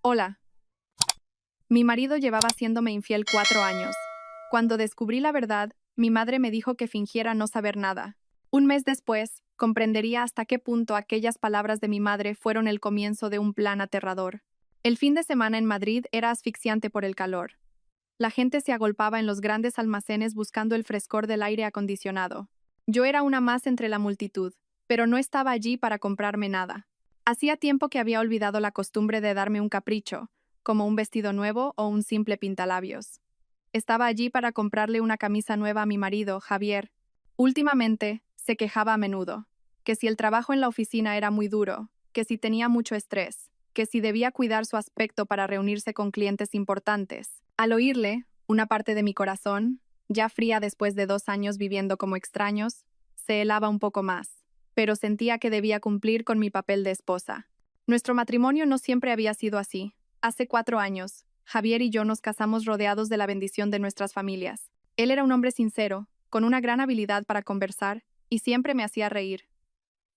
Hola. Mi marido llevaba siéndome infiel 4 años. Cuando descubrí la verdad, mi madre me dijo que fingiera no saber nada. Un mes después, comprendería hasta qué punto aquellas palabras de mi madre fueron el comienzo de un plan aterrador. El fin de semana en Madrid era asfixiante por el calor. La gente se agolpaba en los grandes almacenes buscando el frescor del aire acondicionado. Yo era una más entre la multitud, pero no estaba allí para comprarme nada. Hacía tiempo que había olvidado la costumbre de darme un capricho, como un vestido nuevo o un simple pintalabios. Estaba allí para comprarle una camisa nueva a mi marido, Javier. Últimamente, se quejaba a menudo, que si el trabajo en la oficina era muy duro, que si tenía mucho estrés, que si debía cuidar su aspecto para reunirse con clientes importantes. Al oírle, una parte de mi corazón, ya fría después de 2 años viviendo como extraños, se helaba un poco más, pero sentía que debía cumplir con mi papel de esposa. Nuestro matrimonio no siempre había sido así. Hace 4 años, Javier y yo nos casamos rodeados de la bendición de nuestras familias. Él era un hombre sincero, con una gran habilidad para conversar, y siempre me hacía reír.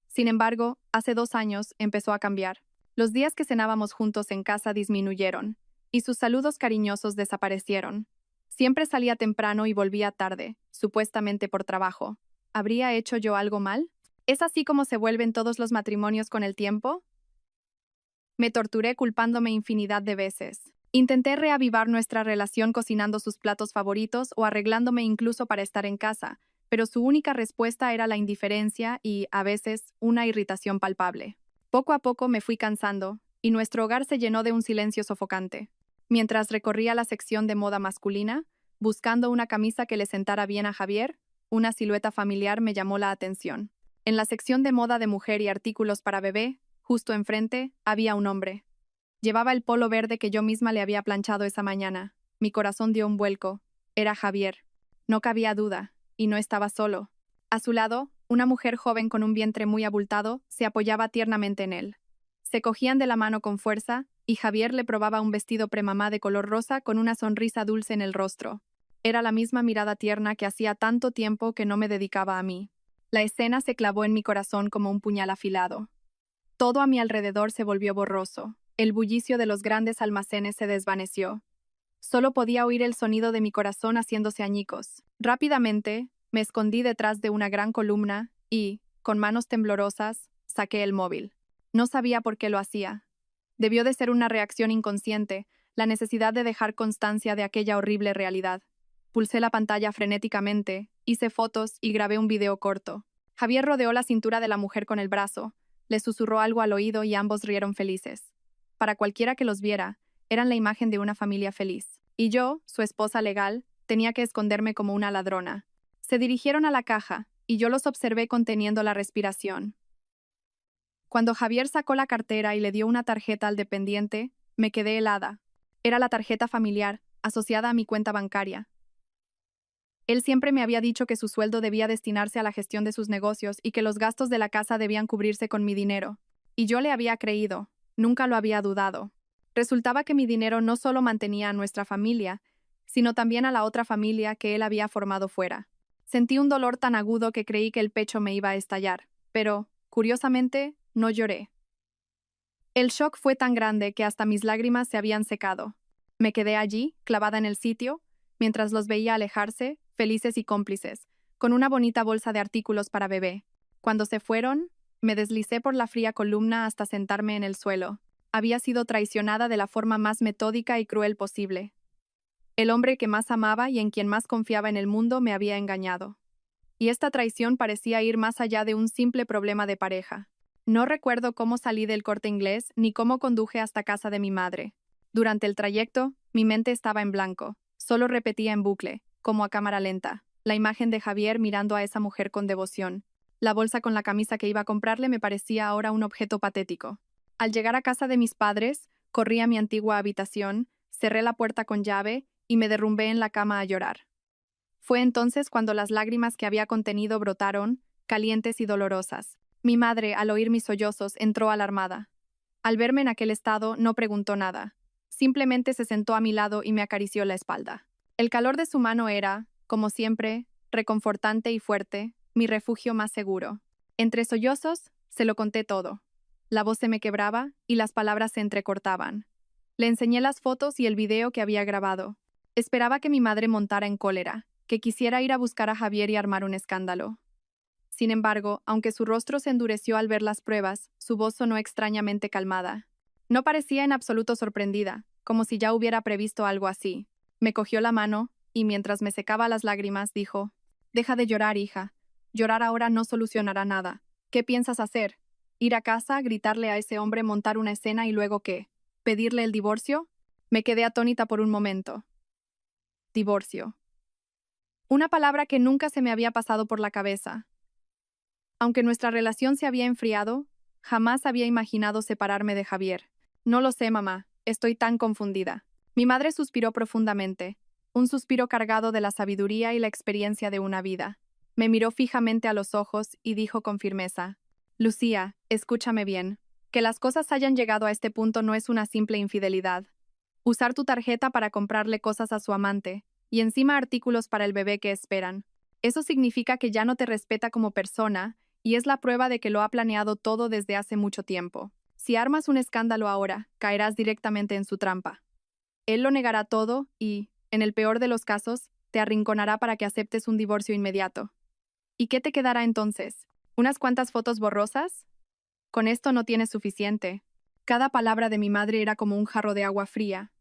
Sin embargo, hace 2 años empezó a cambiar. Los días que cenábamos juntos en casa disminuyeron, y sus saludos cariñosos desaparecieron. Siempre salía temprano y volvía tarde, supuestamente por trabajo. ¿Habría hecho yo algo mal? ¿Es así como se vuelven todos los matrimonios con el tiempo? Me torturé culpándome infinidad de veces. Intenté reavivar nuestra relación cocinando sus platos favoritos o arreglándome incluso para estar en casa, pero su única respuesta era la indiferencia y, a veces, una irritación palpable. Poco a poco me fui cansando, y nuestro hogar se llenó de un silencio sofocante. Mientras recorría la sección de moda masculina, buscando una camisa que le sentara bien a Javier, una silueta familiar me llamó la atención. En la sección de moda de mujer y artículos para bebé, justo enfrente, había un hombre. Llevaba el polo verde que yo misma le había planchado esa mañana. Mi corazón dio un vuelco. Era Javier. No cabía duda, y no estaba solo. A su lado, una mujer joven con un vientre muy abultado se apoyaba tiernamente en él. Se cogían de la mano con fuerza, y Javier le probaba un vestido premamá de color rosa con una sonrisa dulce en el rostro. Era la misma mirada tierna que hacía tanto tiempo que no me dedicaba a mí. La escena se clavó en mi corazón como un puñal afilado. Todo a mi alrededor se volvió borroso. El bullicio de los grandes almacenes se desvaneció. Solo podía oír el sonido de mi corazón haciéndose añicos. Rápidamente, me escondí detrás de una gran columna y, con manos temblorosas, saqué el móvil. No sabía por qué lo hacía. Debió de ser una reacción inconsciente, la necesidad de dejar constancia de aquella horrible realidad. Pulsé la pantalla frenéticamente, hice fotos y grabé un video corto. Javier rodeó la cintura de la mujer con el brazo, le susurró algo al oído y ambos rieron felices. Para cualquiera que los viera, eran la imagen de una familia feliz. Y yo, su esposa legal, tenía que esconderme como una ladrona. Se dirigieron a la caja, y yo los observé conteniendo la respiración. Cuando Javier sacó la cartera y le dio una tarjeta al dependiente, me quedé helada. Era la tarjeta familiar, asociada a mi cuenta bancaria. Él siempre me había dicho que su sueldo debía destinarse a la gestión de sus negocios y que los gastos de la casa debían cubrirse con mi dinero. Y yo le había creído, nunca lo había dudado. Resultaba que mi dinero no solo mantenía a nuestra familia, sino también a la otra familia que él había formado fuera. Sentí un dolor tan agudo que creí que el pecho me iba a estallar, pero, curiosamente, no lloré. El shock fue tan grande que hasta mis lágrimas se habían secado. Me quedé allí, clavada en el sitio, mientras los veía alejarse, felices y cómplices, con una bonita bolsa de artículos para bebé. Cuando se fueron, me deslicé por la fría columna hasta sentarme en el suelo. Había sido traicionada de la forma más metódica y cruel posible. El hombre que más amaba y en quien más confiaba en el mundo me había engañado. Y esta traición parecía ir más allá de un simple problema de pareja. No recuerdo cómo salí del Corte Inglés ni cómo conduje hasta casa de mi madre. Durante el trayecto, mi mente estaba en blanco. Solo repetía en bucle, como a cámara lenta, la imagen de Javier mirando a esa mujer con devoción. La bolsa con la camisa que iba a comprarle me parecía ahora un objeto patético. Al llegar a casa de mis padres, corrí a mi antigua habitación, cerré la puerta con llave y me derrumbé en la cama a llorar. Fue entonces cuando las lágrimas que había contenido brotaron, calientes y dolorosas. Mi madre, al oír mis sollozos, entró alarmada. Al verme en aquel estado, no preguntó nada. Simplemente se sentó a mi lado y me acarició la espalda. El calor de su mano era, como siempre, reconfortante y fuerte, mi refugio más seguro. Entre sollozos, se lo conté todo. La voz se me quebraba y las palabras se entrecortaban. Le enseñé las fotos y el video que había grabado. Esperaba que mi madre montara en cólera, que quisiera ir a buscar a Javier y armar un escándalo. Sin embargo, aunque su rostro se endureció al ver las pruebas, su voz sonó extrañamente calmada. No parecía en absoluto sorprendida, como si ya hubiera previsto algo así. Me cogió la mano, y mientras me secaba las lágrimas, dijo: «Deja de llorar, hija. Llorar ahora no solucionará nada. ¿Qué piensas hacer? ¿Ir a casa, gritarle a ese hombre, montar una escena y luego qué? ¿Pedirle el divorcio?» Me quedé atónita por un momento. Divorcio. Una palabra que nunca se me había pasado por la cabeza. Aunque nuestra relación se había enfriado, jamás había imaginado separarme de Javier. No lo sé, mamá. Estoy tan confundida. Mi madre suspiró profundamente, un suspiro cargado de la sabiduría y la experiencia de una vida. Me miró fijamente a los ojos y dijo con firmeza: «Lucía, escúchame bien. Que las cosas hayan llegado a este punto no es una simple infidelidad. Usar tu tarjeta para comprarle cosas a su amante, y encima artículos para el bebé que esperan. Eso significa que ya no te respeta como persona, y es la prueba de que lo ha planeado todo desde hace mucho tiempo. Si armas un escándalo ahora, caerás directamente en su trampa. Él lo negará todo y, en el peor de los casos, te arrinconará para que aceptes un divorcio inmediato. ¿Y qué te quedará entonces? ¿Unas cuantas fotos borrosas? Con esto no tienes suficiente». Cada palabra de mi madre era como un jarro de agua fría.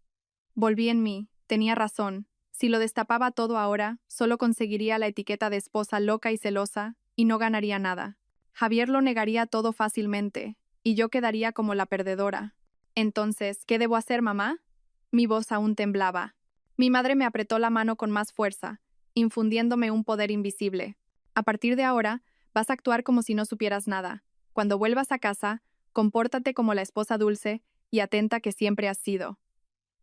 Volví en mí, tenía razón. Si lo destapaba todo ahora, solo conseguiría la etiqueta de esposa loca y celosa, y no ganaría nada. Javier lo negaría todo fácilmente, y yo quedaría como la perdedora. Entonces, ¿qué debo hacer, mamá? Mi voz aún temblaba. Mi madre me apretó la mano con más fuerza, infundiéndome un poder invisible. A partir de ahora, vas a actuar como si no supieras nada. Cuando vuelvas a casa, compórtate como la esposa dulce y atenta que siempre has sido.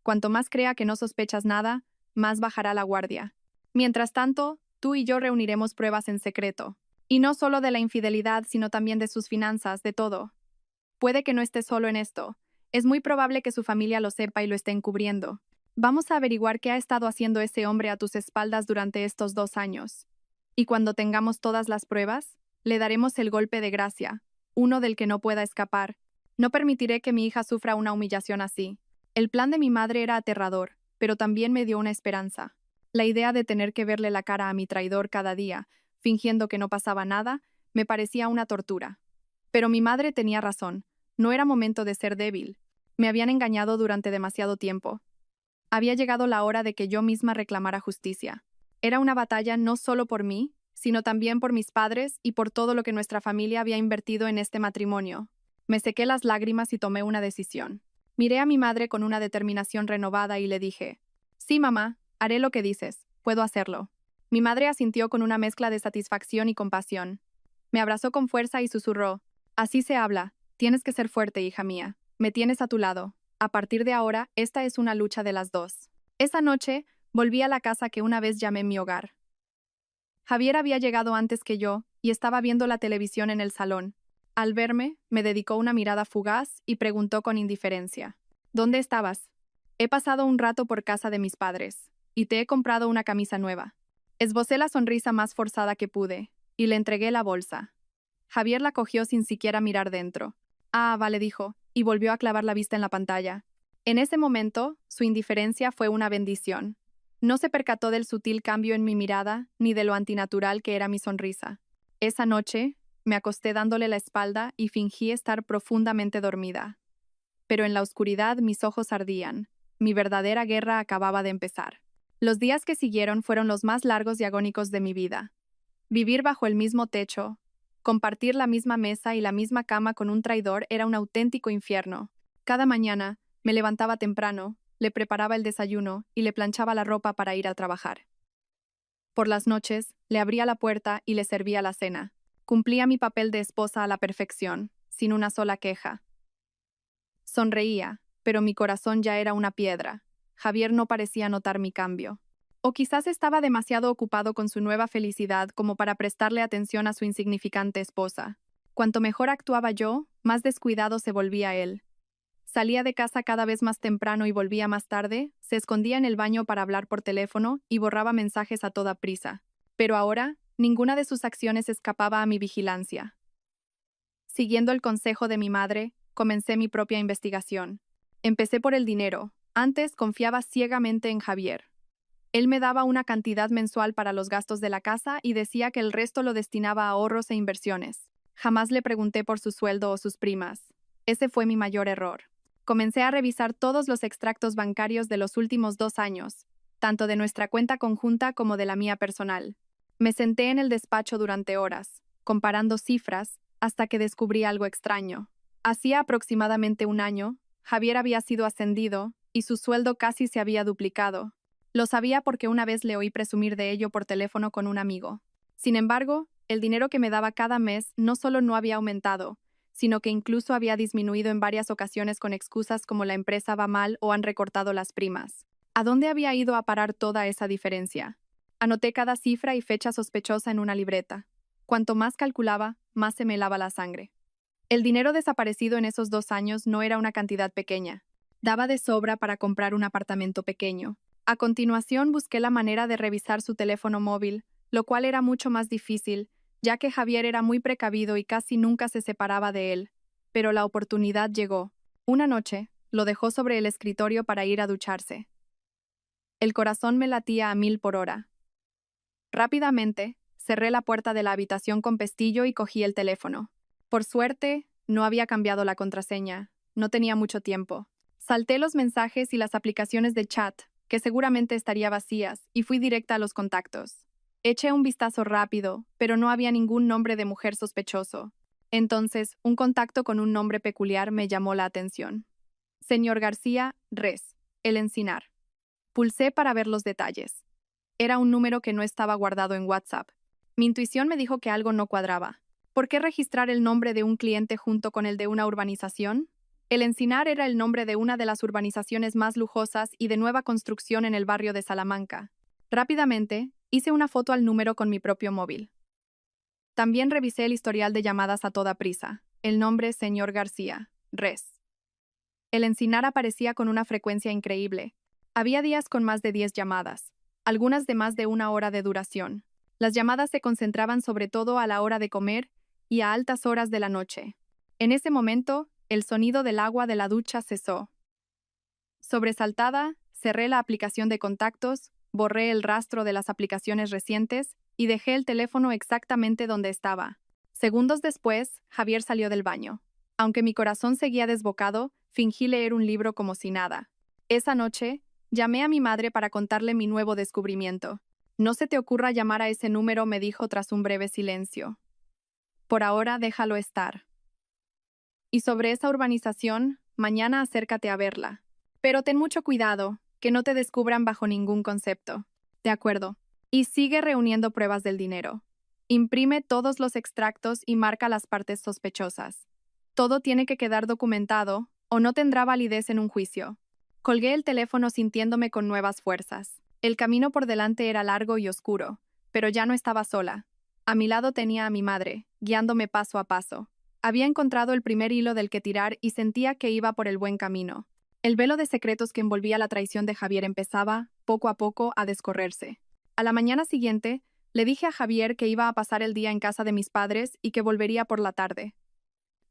Cuanto más crea que no sospechas nada, más bajará la guardia. Mientras tanto, tú y yo reuniremos pruebas en secreto. Y no solo de la infidelidad, sino también de sus finanzas, de todo. Puede que no esté solo en esto. Es muy probable que su familia lo sepa y lo esté encubriendo. Vamos a averiguar qué ha estado haciendo ese hombre a tus espaldas durante estos 2 años. Y cuando tengamos todas las pruebas, le daremos el golpe de gracia, uno del que no pueda escapar. No permitiré que mi hija sufra una humillación así. El plan de mi madre era aterrador, pero también me dio una esperanza. La idea de tener que verle la cara a mi traidor cada día, fingiendo que no pasaba nada, me parecía una tortura. Pero mi madre tenía razón. No era momento de ser débil. Me habían engañado durante demasiado tiempo. Había llegado la hora de que yo misma reclamara justicia. Era una batalla no solo por mí, sino también por mis padres y por todo lo que nuestra familia había invertido en este matrimonio. Me sequé las lágrimas y tomé una decisión. Miré a mi madre con una determinación renovada y le dije: «Sí, mamá, haré lo que dices, puedo hacerlo». Mi madre asintió con una mezcla de satisfacción y compasión. Me abrazó con fuerza y susurró: «Así se habla, tienes que ser fuerte, hija mía. Me tienes a tu lado. A partir de ahora, esta es una lucha de las dos». Esa noche, volví a la casa que una vez llamé mi hogar. Javier había llegado antes que yo y estaba viendo la televisión en el salón. Al verme, me dedicó una mirada fugaz y preguntó con indiferencia: «¿Dónde estabas?» «He pasado un rato por casa de mis padres, y te he comprado una camisa nueva». Esbocé la sonrisa más forzada que pude, y le entregué la bolsa. Javier la cogió sin siquiera mirar dentro. «Ah, vale», dijo, y volvió a clavar la vista en la pantalla. En ese momento, su indiferencia fue una bendición. No se percató del sutil cambio en mi mirada, ni de lo antinatural que era mi sonrisa. Esa noche, me acosté dándole la espalda y fingí estar profundamente dormida. Pero en la oscuridad mis ojos ardían. Mi verdadera guerra acababa de empezar. Los días que siguieron fueron los más largos y agónicos de mi vida. Vivir bajo el mismo techo, compartir la misma mesa y la misma cama con un traidor era un auténtico infierno. Cada mañana, me levantaba temprano, le preparaba el desayuno y le planchaba la ropa para ir a trabajar. Por las noches, le abría la puerta y le servía la cena. Cumplía mi papel de esposa a la perfección, sin una sola queja. Sonreía, pero mi corazón ya era una piedra. Javier no parecía notar mi cambio. O quizás estaba demasiado ocupado con su nueva felicidad como para prestarle atención a su insignificante esposa. Cuanto mejor actuaba yo, más descuidado se volvía él. Salía de casa cada vez más temprano y volvía más tarde, se escondía en el baño para hablar por teléfono y borraba mensajes a toda prisa. Pero ahora, ninguna de sus acciones escapaba a mi vigilancia. Siguiendo el consejo de mi madre, comencé mi propia investigación. Empecé por el dinero. Antes confiaba ciegamente en Javier. Él me daba una cantidad mensual para los gastos de la casa y decía que el resto lo destinaba a ahorros e inversiones. Jamás le pregunté por su sueldo o sus primas. Ese fue mi mayor error. Comencé a revisar todos los extractos bancarios de los últimos 2 años, tanto de nuestra cuenta conjunta como de la mía personal. Me senté en el despacho durante horas, comparando cifras, hasta que descubrí algo extraño. Hacía aproximadamente un año, Javier había sido ascendido y su sueldo casi se había duplicado. Lo sabía porque una vez le oí presumir de ello por teléfono con un amigo. Sin embargo, el dinero que me daba cada mes no solo no había aumentado, sino que incluso había disminuido en varias ocasiones con excusas como la empresa va mal o han recortado las primas. ¿A dónde había ido a parar toda esa diferencia? Anoté cada cifra y fecha sospechosa en una libreta. Cuanto más calculaba, más se me helaba la sangre. El dinero desaparecido en esos 2 años no era una cantidad pequeña. Daba de sobra para comprar un apartamento pequeño. A continuación busqué la manera de revisar su teléfono móvil, lo cual era mucho más difícil, ya que Javier era muy precavido y casi nunca se separaba de él. Pero la oportunidad llegó. Una noche, lo dejó sobre el escritorio para ir a ducharse. El corazón me latía a 1000 por hora. Rápidamente, cerré la puerta de la habitación con pestillo y cogí el teléfono. Por suerte, no había cambiado la contraseña. No tenía mucho tiempo. Salté los mensajes y las aplicaciones de chat, que seguramente estarían vacías, y fui directa a los contactos. Eché un vistazo rápido, pero no había ningún nombre de mujer sospechoso. Entonces, un contacto con un nombre peculiar me llamó la atención. Señor García, Res, El Encinar. Pulsé para ver los detalles. Era un número que no estaba guardado en WhatsApp. Mi intuición me dijo que algo no cuadraba. ¿Por qué registrar el nombre de un cliente junto con el de una urbanización? El Encinar era el nombre de una de las urbanizaciones más lujosas y de nueva construcción en el barrio de Salamanca. Rápidamente, hice una foto al número con mi propio móvil. También revisé el historial de llamadas a toda prisa. El nombre Señor García, Res. El Encinar aparecía con una frecuencia increíble. Había días con más de 10 llamadas, algunas de más de 1 hora de duración. Las llamadas se concentraban sobre todo a la hora de comer y a altas horas de la noche. En ese momento, el sonido del agua de la ducha cesó. Sobresaltada, cerré la aplicación de contactos, borré el rastro de las aplicaciones recientes y dejé el teléfono exactamente donde estaba. Segundos después, Javier salió del baño. Aunque mi corazón seguía desbocado, fingí leer un libro como si nada. Esa noche, llamé a mi madre para contarle mi nuevo descubrimiento. No se te ocurra llamar a ese número, me dijo tras un breve silencio. Por ahora, déjalo estar. Y sobre esa urbanización, mañana acércate a verla. Pero ten mucho cuidado, que no te descubran bajo ningún concepto. De acuerdo. Y sigue reuniendo pruebas del dinero. Imprime todos los extractos y marca las partes sospechosas. Todo tiene que quedar documentado, o no tendrá validez en un juicio. Colgué el teléfono sintiéndome con nuevas fuerzas. El camino por delante era largo y oscuro, pero ya no estaba sola. A mi lado tenía a mi madre, guiándome paso a paso. Había encontrado el primer hilo del que tirar y sentía que iba por el buen camino. El velo de secretos que envolvía la traición de Javier empezaba, poco a poco, a descorrerse. A la mañana siguiente, le dije a Javier que iba a pasar el día en casa de mis padres y que volvería por la tarde.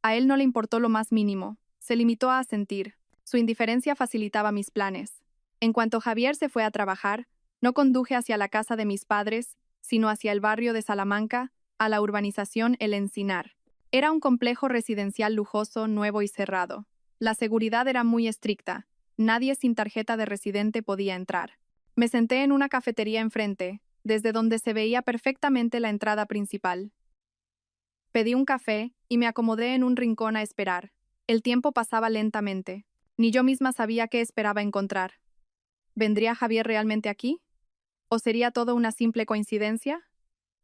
A él no le importó lo más mínimo, se limitó a asentir. Su indiferencia facilitaba mis planes. En cuanto Javier se fue a trabajar, no conduje hacia la casa de mis padres, sino hacia el barrio de Salamanca, a la urbanización El Encinar. Era un complejo residencial lujoso, nuevo y cerrado. La seguridad era muy estricta. Nadie sin tarjeta de residente podía entrar. Me senté en una cafetería enfrente, desde donde se veía perfectamente la entrada principal. Pedí un café y me acomodé en un rincón a esperar. El tiempo pasaba lentamente. Ni yo misma sabía qué esperaba encontrar. ¿Vendría Javier realmente aquí? ¿O sería todo una simple coincidencia?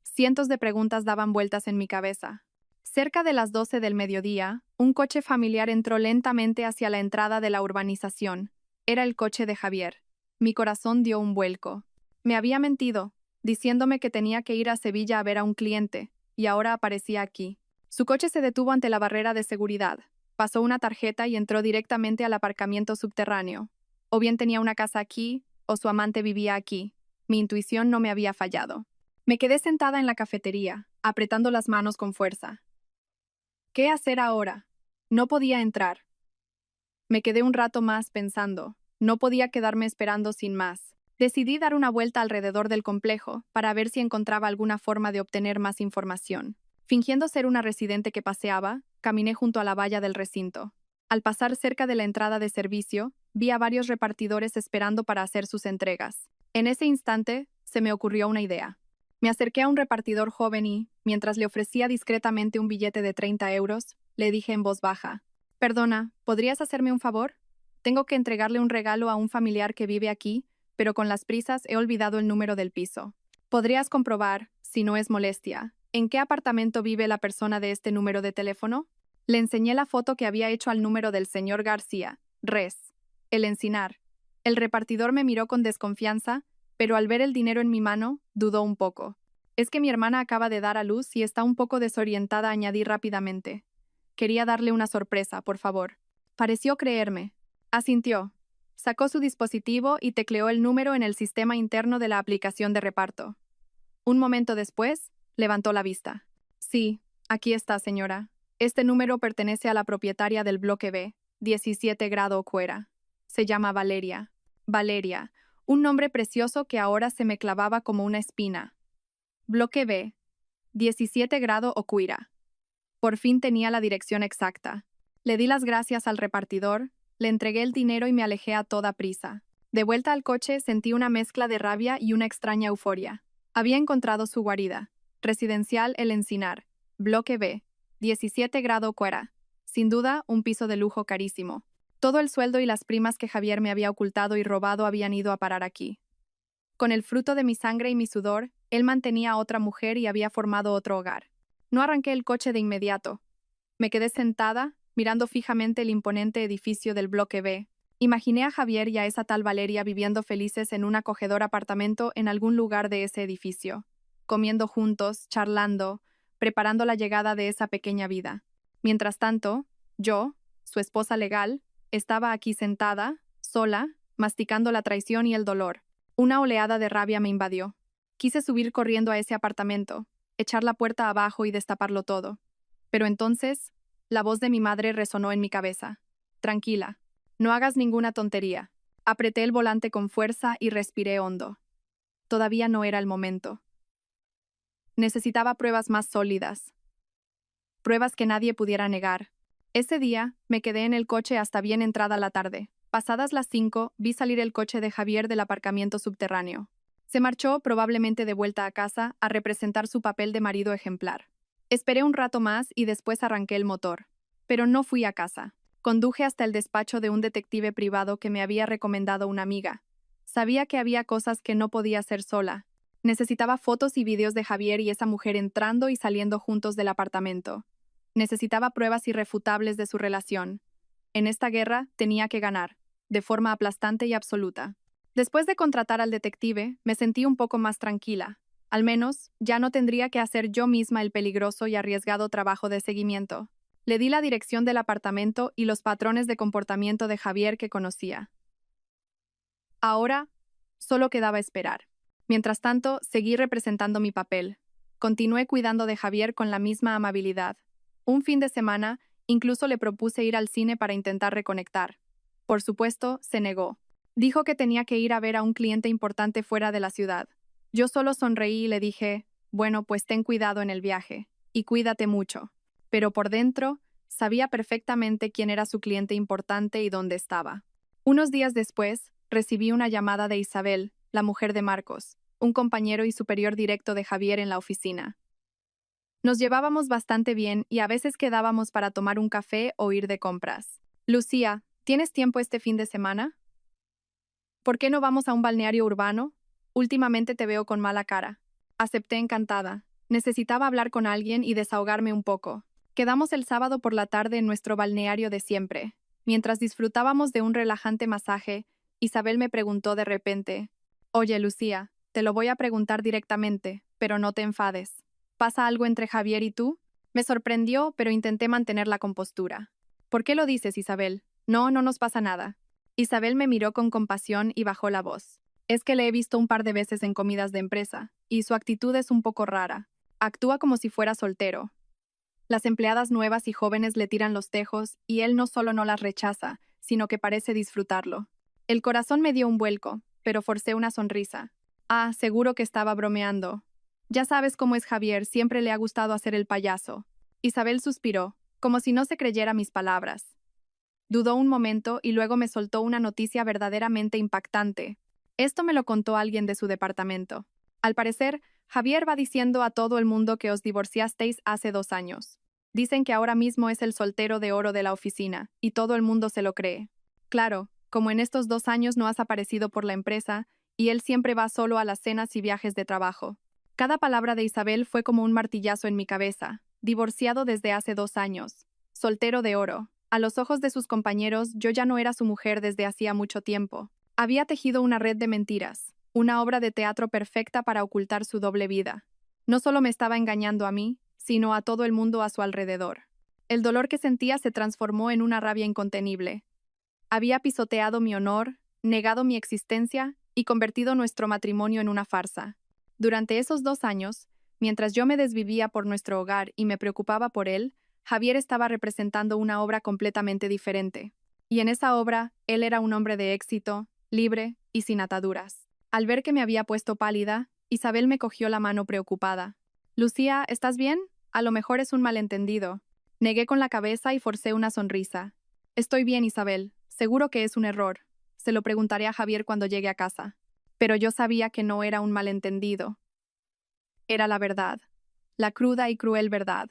Cientos de preguntas daban vueltas en mi cabeza. Cerca de las 12 del mediodía, un coche familiar entró lentamente hacia la entrada de la urbanización. Era el coche de Javier. Mi corazón dio un vuelco. Me había mentido, diciéndome que tenía que ir a Sevilla a ver a un cliente, y ahora aparecía aquí. Su coche se detuvo ante la barrera de seguridad. Pasó una tarjeta y entró directamente al aparcamiento subterráneo. O bien tenía una casa aquí, o su amante vivía aquí. Mi intuición no me había fallado. Me quedé sentada en la cafetería, apretando las manos con fuerza. ¿Qué hacer ahora? No podía entrar. Me quedé un rato más pensando. No podía quedarme esperando sin más. Decidí dar una vuelta alrededor del complejo para ver si encontraba alguna forma de obtener más información. Fingiendo ser una residente que paseaba, caminé junto a la valla del recinto. Al pasar cerca de la entrada de servicio, vi a varios repartidores esperando para hacer sus entregas. En ese instante, se me ocurrió una idea. Me acerqué a un repartidor joven y, mientras le ofrecía discretamente un billete de 30 euros, le dije en voz baja: «Perdona, ¿podrías hacerme un favor? Tengo que entregarle un regalo a un familiar que vive aquí, pero con las prisas he olvidado el número del piso. ¿Podrías comprobar, si no es molestia, en qué apartamento vive la persona de este número de teléfono?» Le enseñé la foto que había hecho al número del señor García, Res, El Encinar. El repartidor me miró con desconfianza, pero al ver el dinero en mi mano, dudó un poco. «Es que mi hermana acaba de dar a luz y está un poco desorientada», añadí rápidamente. «Quería darle una sorpresa, por favor». Pareció creerme. Asintió. Sacó su dispositivo y tecleó el número en el sistema interno de la aplicación de reparto. Un momento después, levantó la vista. «Sí, aquí está, señora. Este número pertenece a la propietaria del bloque B, 17 grado Cuera. Se llama Valeria. Valeria, un nombre precioso que ahora se me clavaba como una espina. Bloque B, 17 grado Ocuira». Por fin tenía la dirección exacta. Le di las gracias al repartidor, le entregué el dinero y me alejé a toda prisa. De vuelta al coche sentí una mezcla de rabia y una extraña euforia. Había encontrado su guarida. Residencial El Encinar. Bloque B. 17 grado Cuera. Sin duda, un piso de lujo carísimo. Todo el sueldo y las primas que Javier me había ocultado y robado habían ido a parar aquí. Con el fruto de mi sangre y mi sudor, él mantenía a otra mujer y había formado otro hogar. No arranqué el coche de inmediato. Me quedé sentada, mirando fijamente el imponente edificio del bloque B. Imaginé a Javier y a esa tal Valeria viviendo felices en un acogedor apartamento en algún lugar de ese edificio, comiendo juntos, charlando, preparando la llegada de esa pequeña vida. Mientras tanto, yo, su esposa legal, estaba aquí sentada, sola, masticando la traición y el dolor. Una oleada de rabia me invadió. Quise subir corriendo a ese apartamento, echar la puerta abajo y destaparlo todo. Pero entonces, la voz de mi madre resonó en mi cabeza. «Tranquila, no hagas ninguna tontería». Apreté el volante con fuerza y respiré hondo. Todavía no era el momento. Necesitaba pruebas más sólidas. Pruebas que nadie pudiera negar. Ese día, me quedé en el coche hasta bien entrada la tarde. Pasadas las 5, vi salir el coche de Javier del aparcamiento subterráneo. Se marchó, probablemente de vuelta a casa, a representar su papel de marido ejemplar. Esperé un rato más y después arranqué el motor. Pero no fui a casa. Conduje hasta el despacho de un detective privado que me había recomendado una amiga. Sabía que había cosas que no podía hacer sola. Necesitaba fotos y videos de Javier y esa mujer entrando y saliendo juntos del apartamento. Necesitaba pruebas irrefutables de su relación. En esta guerra tenía que ganar, de forma aplastante y absoluta. Después de contratar al detective, me sentí un poco más tranquila. Al menos, ya no tendría que hacer yo misma el peligroso y arriesgado trabajo de seguimiento. Le di la dirección del apartamento y los patrones de comportamiento de Javier que conocía. Ahora, solo quedaba esperar. Mientras tanto, seguí representando mi papel. Continué cuidando de Javier con la misma amabilidad. Un fin de semana, incluso le propuse ir al cine para intentar reconectar. Por supuesto, se negó. Dijo que tenía que ir a ver a un cliente importante fuera de la ciudad. Yo solo sonreí y le dije: «Bueno, pues ten cuidado en el viaje. Y cuídate mucho». Pero por dentro, sabía perfectamente quién era su cliente importante y dónde estaba. Unos días después, recibí una llamada de Isabel, la mujer de Marcos, un compañero y superior directo de Javier en la oficina. Nos llevábamos bastante bien y a veces quedábamos para tomar un café o ir de compras. «Lucía, ¿tienes tiempo este fin de semana? ¿Por qué no vamos a un balneario urbano? Últimamente te veo con mala cara». Acepté encantada. Necesitaba hablar con alguien y desahogarme un poco. Quedamos el sábado por la tarde en nuestro balneario de siempre. Mientras disfrutábamos de un relajante masaje, Isabel me preguntó de repente: «Oye, Lucía, te lo voy a preguntar directamente, pero no te enfades. ¿Pasa algo entre Javier y tú?». Me sorprendió, pero intenté mantener la compostura. «¿Por qué lo dices, Isabel? No, no nos pasa nada». Isabel me miró con compasión y bajó la voz. «Es que le he visto un par de veces en comidas de empresa, y su actitud es un poco rara. Actúa como si fuera soltero. Las empleadas nuevas y jóvenes le tiran los tejos, y él no solo no las rechaza, sino que parece disfrutarlo. El corazón me dio un vuelco, pero forcé una sonrisa. Ah, seguro que estaba bromeando. Ya sabes cómo es Javier, siempre le ha gustado hacer el payaso. Isabel suspiró, como si no se creyera mis palabras. Dudó un momento y luego me soltó una noticia verdaderamente impactante. Esto me lo contó alguien de su departamento. Al parecer, Javier va diciendo a todo el mundo que os divorciasteis hace 2 años. Dicen que ahora mismo es el soltero de oro de la oficina, y todo el mundo se lo cree. Claro, como en estos 2 años no has aparecido por la empresa, y él siempre va solo a las cenas y viajes de trabajo. Cada palabra de Isabel fue como un martillazo en mi cabeza. Divorciado desde hace 2 años. Soltero de oro. A los ojos de sus compañeros, yo ya no era su mujer desde hacía mucho tiempo. Había tejido una red de mentiras, una obra de teatro perfecta para ocultar su doble vida. No solo me estaba engañando a mí, sino a todo el mundo a su alrededor. El dolor que sentía se transformó en una rabia incontenible. Había pisoteado mi honor, negado mi existencia y convertido nuestro matrimonio en una farsa. Durante esos 2 años, mientras yo me desvivía por nuestro hogar y me preocupaba por él, Javier estaba representando una obra completamente diferente. Y en esa obra, él era un hombre de éxito, libre y sin ataduras. Al ver que me había puesto pálida, Isabel me cogió la mano preocupada. «Lucía, ¿estás bien? A lo mejor es un malentendido». Negué con la cabeza y forcé una sonrisa. «Estoy bien, Isabel. Seguro que es un error. Se lo preguntaré a Javier cuando llegue a casa». Pero yo sabía que no era un malentendido. Era la verdad. La cruda y cruel verdad.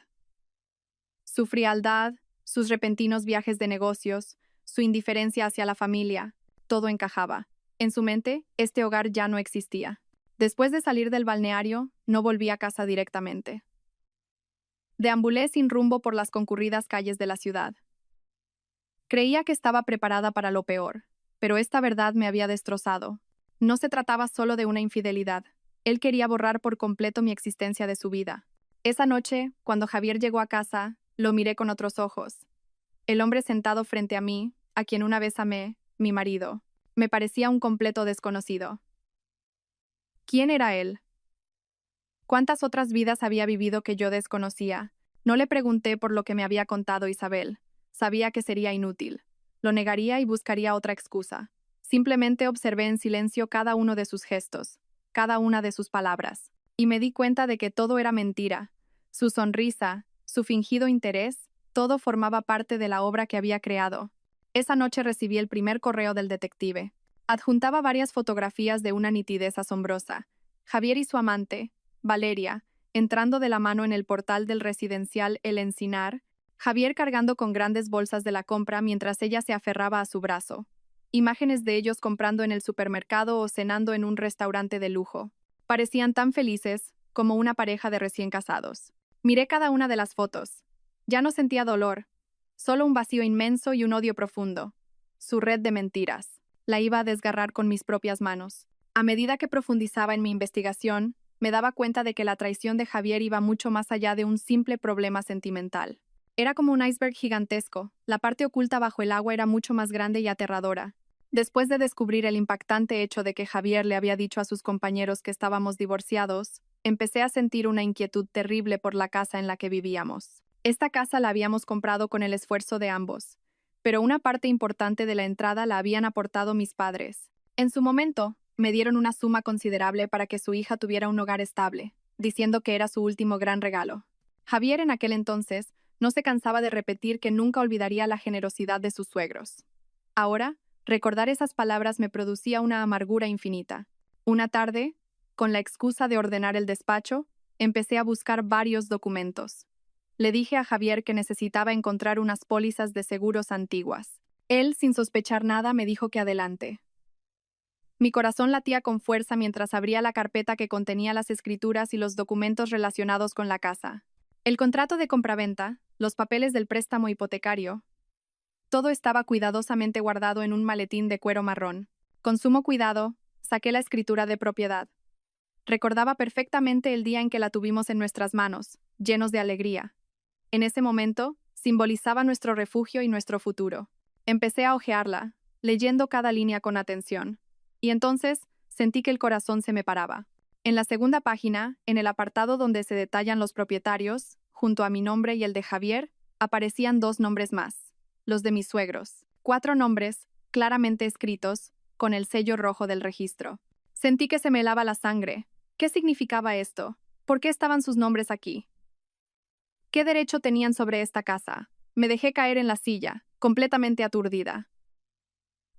Su frialdad, sus repentinos viajes de negocios, su indiferencia hacia la familia, todo encajaba. En su mente, este hogar ya no existía. Después de salir del balneario, no volví a casa directamente. Deambulé sin rumbo por las concurridas calles de la ciudad. Creía que estaba preparada para lo peor, pero esta verdad me había destrozado. No se trataba solo de una infidelidad. Él quería borrar por completo mi existencia de su vida. Esa noche, cuando Javier llegó a casa, lo miré con otros ojos. El hombre sentado frente a mí, a quien una vez amé, mi marido, me parecía un completo desconocido. ¿Quién era él? ¿Cuántas otras vidas había vivido que yo desconocía? No le pregunté por lo que me había contado Isabel. Sabía que sería inútil. Lo negaría y buscaría otra excusa. Simplemente observé en silencio cada uno de sus gestos, cada una de sus palabras, y me di cuenta de que todo era mentira. Su sonrisa, su fingido interés, todo formaba parte de la obra que había creado. Esa noche recibí el primer correo del detective. Adjuntaba varias fotografías de una nitidez asombrosa. Javier y su amante, Valeria, entrando de la mano en el portal del residencial El Encinar, Javier cargando con grandes bolsas de la compra mientras ella se aferraba a su brazo. Imágenes de ellos comprando en el supermercado o cenando en un restaurante de lujo. Parecían tan felices como una pareja de recién casados. Miré cada una de las fotos. Ya no sentía dolor, solo un vacío inmenso y un odio profundo. Su red de mentiras. La iba a desgarrar con mis propias manos. A medida que profundizaba en mi investigación, me daba cuenta de que la traición de Javier iba mucho más allá de un simple problema sentimental. Era como un iceberg gigantesco. La parte oculta bajo el agua era mucho más grande y aterradora. Después de descubrir el impactante hecho de que Javier le había dicho a sus compañeros que estábamos divorciados, empecé a sentir una inquietud terrible por la casa en la que vivíamos. Esta casa la habíamos comprado con el esfuerzo de ambos, pero una parte importante de la entrada la habían aportado mis padres. En su momento, me dieron una suma considerable para que su hija tuviera un hogar estable, diciendo que era su último gran regalo. Javier en aquel entonces no se cansaba de repetir que nunca olvidaría la generosidad de sus suegros. Ahora, recordar esas palabras me producía una amargura infinita. Una tarde, con la excusa de ordenar el despacho, empecé a buscar varios documentos. Le dije a Javier que necesitaba encontrar unas pólizas de seguros antiguas. Él, sin sospechar nada, me dijo que adelante. Mi corazón latía con fuerza mientras abría la carpeta que contenía las escrituras y los documentos relacionados con la casa. El contrato de compraventa, los papeles del préstamo hipotecario. Todo estaba cuidadosamente guardado en un maletín de cuero marrón. Con sumo cuidado, saqué la escritura de propiedad. Recordaba perfectamente el día en que la tuvimos en nuestras manos, llenos de alegría. En ese momento, simbolizaba nuestro refugio y nuestro futuro. Empecé a hojearla, leyendo cada línea con atención. Y entonces, sentí que el corazón se me paraba. En la segunda página, en el apartado donde se detallan los propietarios, junto a mi nombre y el de Javier, aparecían 2 nombres más, los de mis suegros. 4 nombres, claramente escritos, con el sello rojo del registro. Sentí que se me helaba la sangre. ¿Qué significaba esto? ¿Por qué estaban sus nombres aquí? ¿Qué derecho tenían sobre esta casa? Me dejé caer en la silla, completamente aturdida.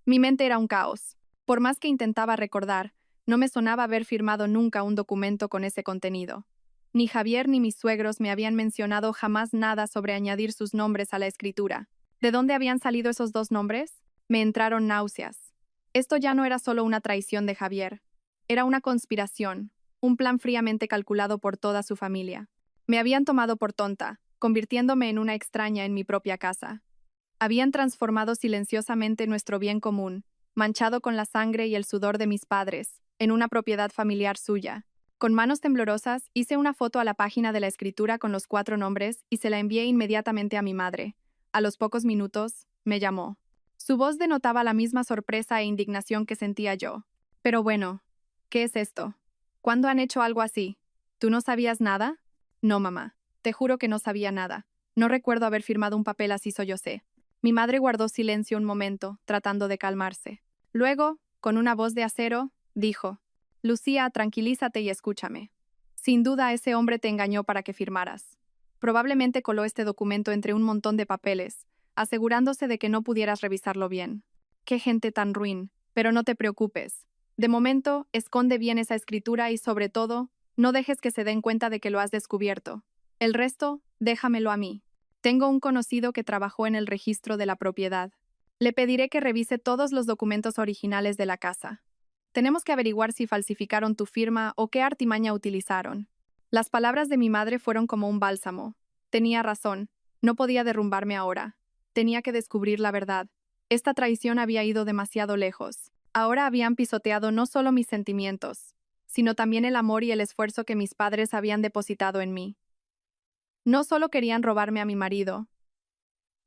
Mi mente era un caos. Por más que intentaba recordar, no me sonaba haber firmado nunca un documento con ese contenido. Ni Javier ni mis suegros me habían mencionado jamás nada sobre añadir sus nombres a la escritura. ¿De dónde habían salido esos 2 nombres? Me entraron náuseas. Esto ya no era solo una traición de Javier. Era una conspiración, un plan fríamente calculado por toda su familia. Me habían tomado por tonta, convirtiéndome en una extraña en mi propia casa. Habían transformado silenciosamente nuestro bien común, manchado con la sangre y el sudor de mis padres, en una propiedad familiar suya. Con manos temblorosas, hice una foto a la página de la escritura con los 4 nombres y se la envié inmediatamente a mi madre. A los pocos minutos, me llamó. Su voz denotaba la misma sorpresa e indignación que sentía yo. Pero bueno, ¿qué es esto? ¿Cuándo han hecho algo así? ¿Tú no sabías nada? No, mamá. Te juro que no sabía nada. No recuerdo haber firmado un papel así, sollocé. Mi madre guardó silencio un momento, tratando de calmarse. Luego, con una voz de acero, dijo: Lucía, tranquilízate y escúchame. Sin duda ese hombre te engañó para que firmaras. Probablemente coló este documento entre un montón de papeles, asegurándose de que no pudieras revisarlo bien. Qué gente tan ruin, pero no te preocupes. De momento, esconde bien esa escritura y, sobre todo, no dejes que se den cuenta de que lo has descubierto. El resto, déjamelo a mí. Tengo un conocido que trabajó en el registro de la propiedad. Le pediré que revise todos los documentos originales de la casa. Tenemos que averiguar si falsificaron tu firma o qué artimaña utilizaron. Las palabras de mi madre fueron como un bálsamo. Tenía razón. No podía derrumbarme ahora. Tenía que descubrir la verdad. Esta traición había ido demasiado lejos. Ahora habían pisoteado no solo mis sentimientos, sino también el amor y el esfuerzo que mis padres habían depositado en mí. No solo querían robarme a mi marido,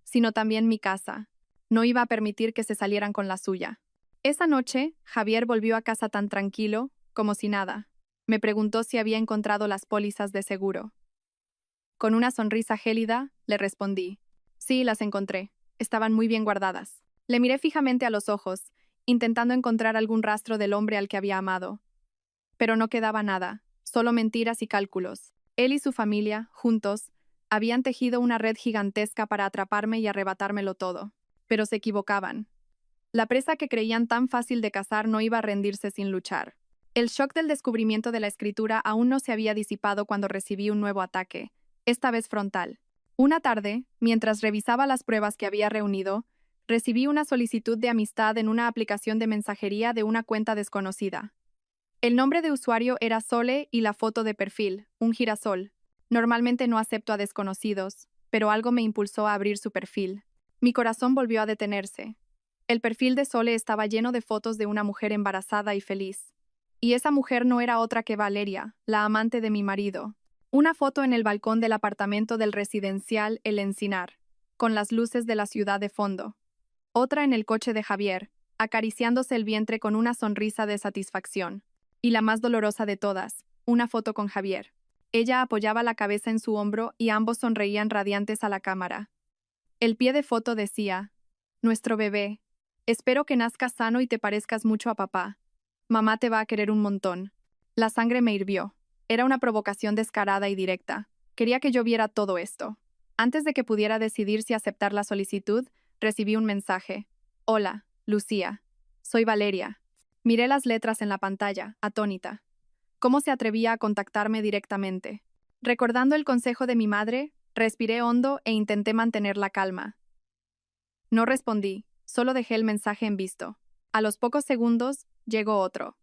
sino también mi casa. No iba a permitir que se salieran con la suya. Esa noche, Javier volvió a casa tan tranquilo, como si nada. Me preguntó si había encontrado las pólizas de seguro. Con una sonrisa gélida, le respondí: sí, las encontré. Estaban muy bien guardadas. Le miré fijamente a los ojos, intentando encontrar algún rastro del hombre al que había amado. Pero no quedaba nada, solo mentiras y cálculos. Él y su familia, juntos, habían tejido una red gigantesca para atraparme y arrebatármelo todo. Pero se equivocaban. La presa que creían tan fácil de cazar no iba a rendirse sin luchar. El shock del descubrimiento de la escritura aún no se había disipado cuando recibí un nuevo ataque, esta vez frontal. Una tarde, mientras revisaba las pruebas que había reunido, recibí una solicitud de amistad en una aplicación de mensajería de una cuenta desconocida. El nombre de usuario era Sole y la foto de perfil, un girasol. Normalmente no acepto a desconocidos, pero algo me impulsó a abrir su perfil. Mi corazón volvió a detenerse. El perfil de Sole estaba lleno de fotos de una mujer embarazada y feliz. Y esa mujer no era otra que Valeria, la amante de mi marido. Una foto en el balcón del apartamento del residencial El Encinar, con las luces de la ciudad de fondo. Otra en el coche de Javier, acariciándose el vientre con una sonrisa de satisfacción. Y la más dolorosa de todas, una foto con Javier. Ella apoyaba la cabeza en su hombro y ambos sonreían radiantes a la cámara. El pie de foto decía: nuestro bebé. Espero que nazcas sano y te parezcas mucho a papá. Mamá te va a querer un montón. La sangre me hirvió. Era una provocación descarada y directa. Quería que yo viera todo esto. Antes de que pudiera decidir si aceptar la solicitud, recibí un mensaje. Hola, Lucía. Soy Valeria. Miré las letras en la pantalla, atónita. ¿Cómo se atrevía a contactarme directamente? Recordando el consejo de mi madre, respiré hondo e intenté mantener la calma. No respondí, solo dejé el mensaje en visto. A los pocos segundos, llegó otro.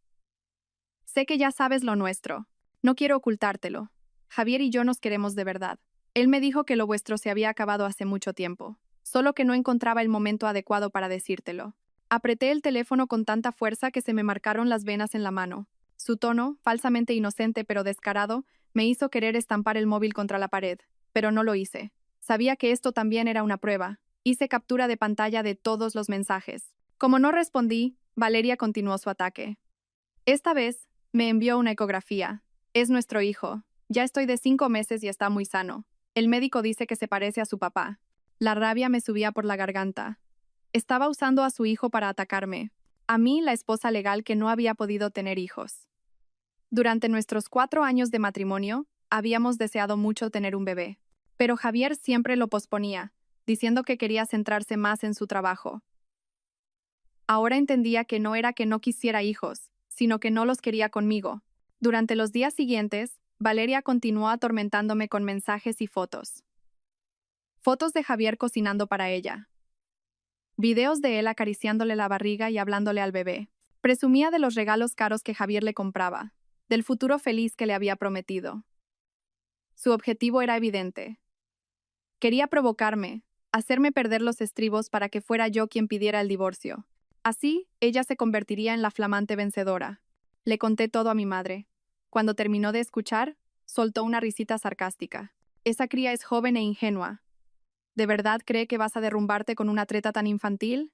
Sé que ya sabes lo nuestro. No quiero ocultártelo. Javier y yo nos queremos de verdad. Él me dijo que lo vuestro se había acabado hace mucho tiempo, solo que no encontraba el momento adecuado para decírtelo. Apreté el teléfono con tanta fuerza que se me marcaron las venas en la mano. Su tono, falsamente inocente pero descarado, me hizo querer estampar el móvil contra la pared, pero no lo hice. Sabía que esto también era una prueba. Hice captura de pantalla de todos los mensajes. Como no respondí, Valeria continuó su ataque. Esta vez, me envió una ecografía. Es nuestro hijo. Ya estoy de 5 meses y está muy sano. El médico dice que se parece a su papá. La rabia me subía por la garganta. Estaba usando a su hijo para atacarme. A mí, la esposa legal que no había podido tener hijos. Durante nuestros 4 años de matrimonio, habíamos deseado mucho tener un bebé. Pero Javier siempre lo posponía, diciendo que quería centrarse más en su trabajo. Ahora entendía que no era que no quisiera hijos, sino que no los quería conmigo. Durante los días siguientes, Valeria continuó atormentándome con mensajes y fotos. Fotos de Javier cocinando para ella. Videos de él acariciándole la barriga y hablándole al bebé. Presumía de los regalos caros que Javier le compraba, del futuro feliz que le había prometido. Su objetivo era evidente. Quería provocarme, hacerme perder los estribos para que fuera yo quien pidiera el divorcio. Así, ella se convertiría en la flamante vencedora. Le conté todo a mi madre. Cuando terminó de escuchar, soltó una risita sarcástica. Esa cría es joven e ingenua. ¿De verdad cree que vas a derrumbarte con una treta tan infantil?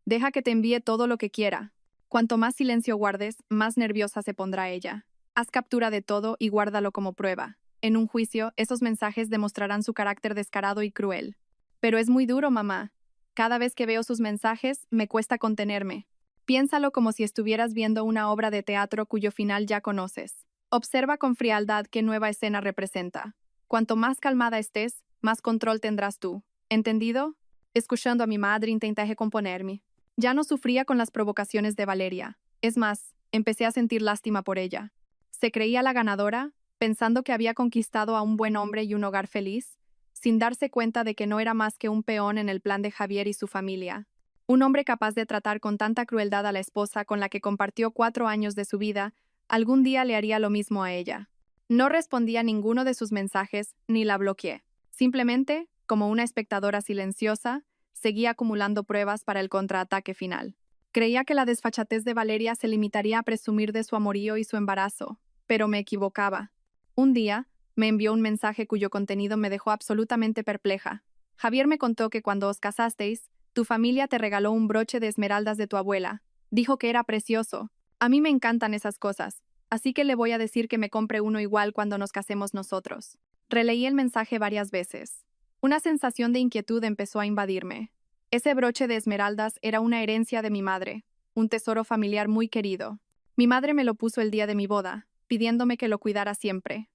Deja que te envíe todo lo que quiera. Cuanto más silencio guardes, más nerviosa se pondrá ella. Haz captura de todo y guárdalo como prueba. En un juicio, esos mensajes demostrarán su carácter descarado y cruel. Pero es muy duro, mamá. Cada vez que veo sus mensajes, me cuesta contenerme. Piénsalo como si estuvieras viendo una obra de teatro cuyo final ya conoces. Observa con frialdad qué nueva escena representa. Cuanto más calmada estés, más control tendrás tú. ¿Entendido? Escuchando a mi madre intenté recomponerme. Ya no sufría con las provocaciones de Valeria. Es más, empecé a sentir lástima por ella. Se creía la ganadora, pensando que había conquistado a un buen hombre y un hogar feliz, sin darse cuenta de que no era más que un peón en el plan de Javier y su familia. Un hombre capaz de tratar con tanta crueldad a la esposa con la que compartió 4 años de su vida, algún día le haría lo mismo a ella. No respondí a ninguno de sus mensajes ni la bloqueé. Simplemente, como una espectadora silenciosa, seguía acumulando pruebas para el contraataque final. Creía que la desfachatez de Valeria se limitaría a presumir de su amorío y su embarazo, pero me equivocaba. Un día, me envió un mensaje cuyo contenido me dejó absolutamente perpleja. Javier me contó que cuando os casasteis, tu familia te regaló un broche de esmeraldas de tu abuela. Dijo que era precioso. A mí me encantan esas cosas, así que le voy a decir que me compre uno igual cuando nos casemos nosotros. Releí el mensaje varias veces. Una sensación de inquietud empezó a invadirme. Ese broche de esmeraldas era una herencia de mi madre, un tesoro familiar muy querido. Mi madre me lo puso el día de mi boda, pidiéndome que lo cuidara siempre.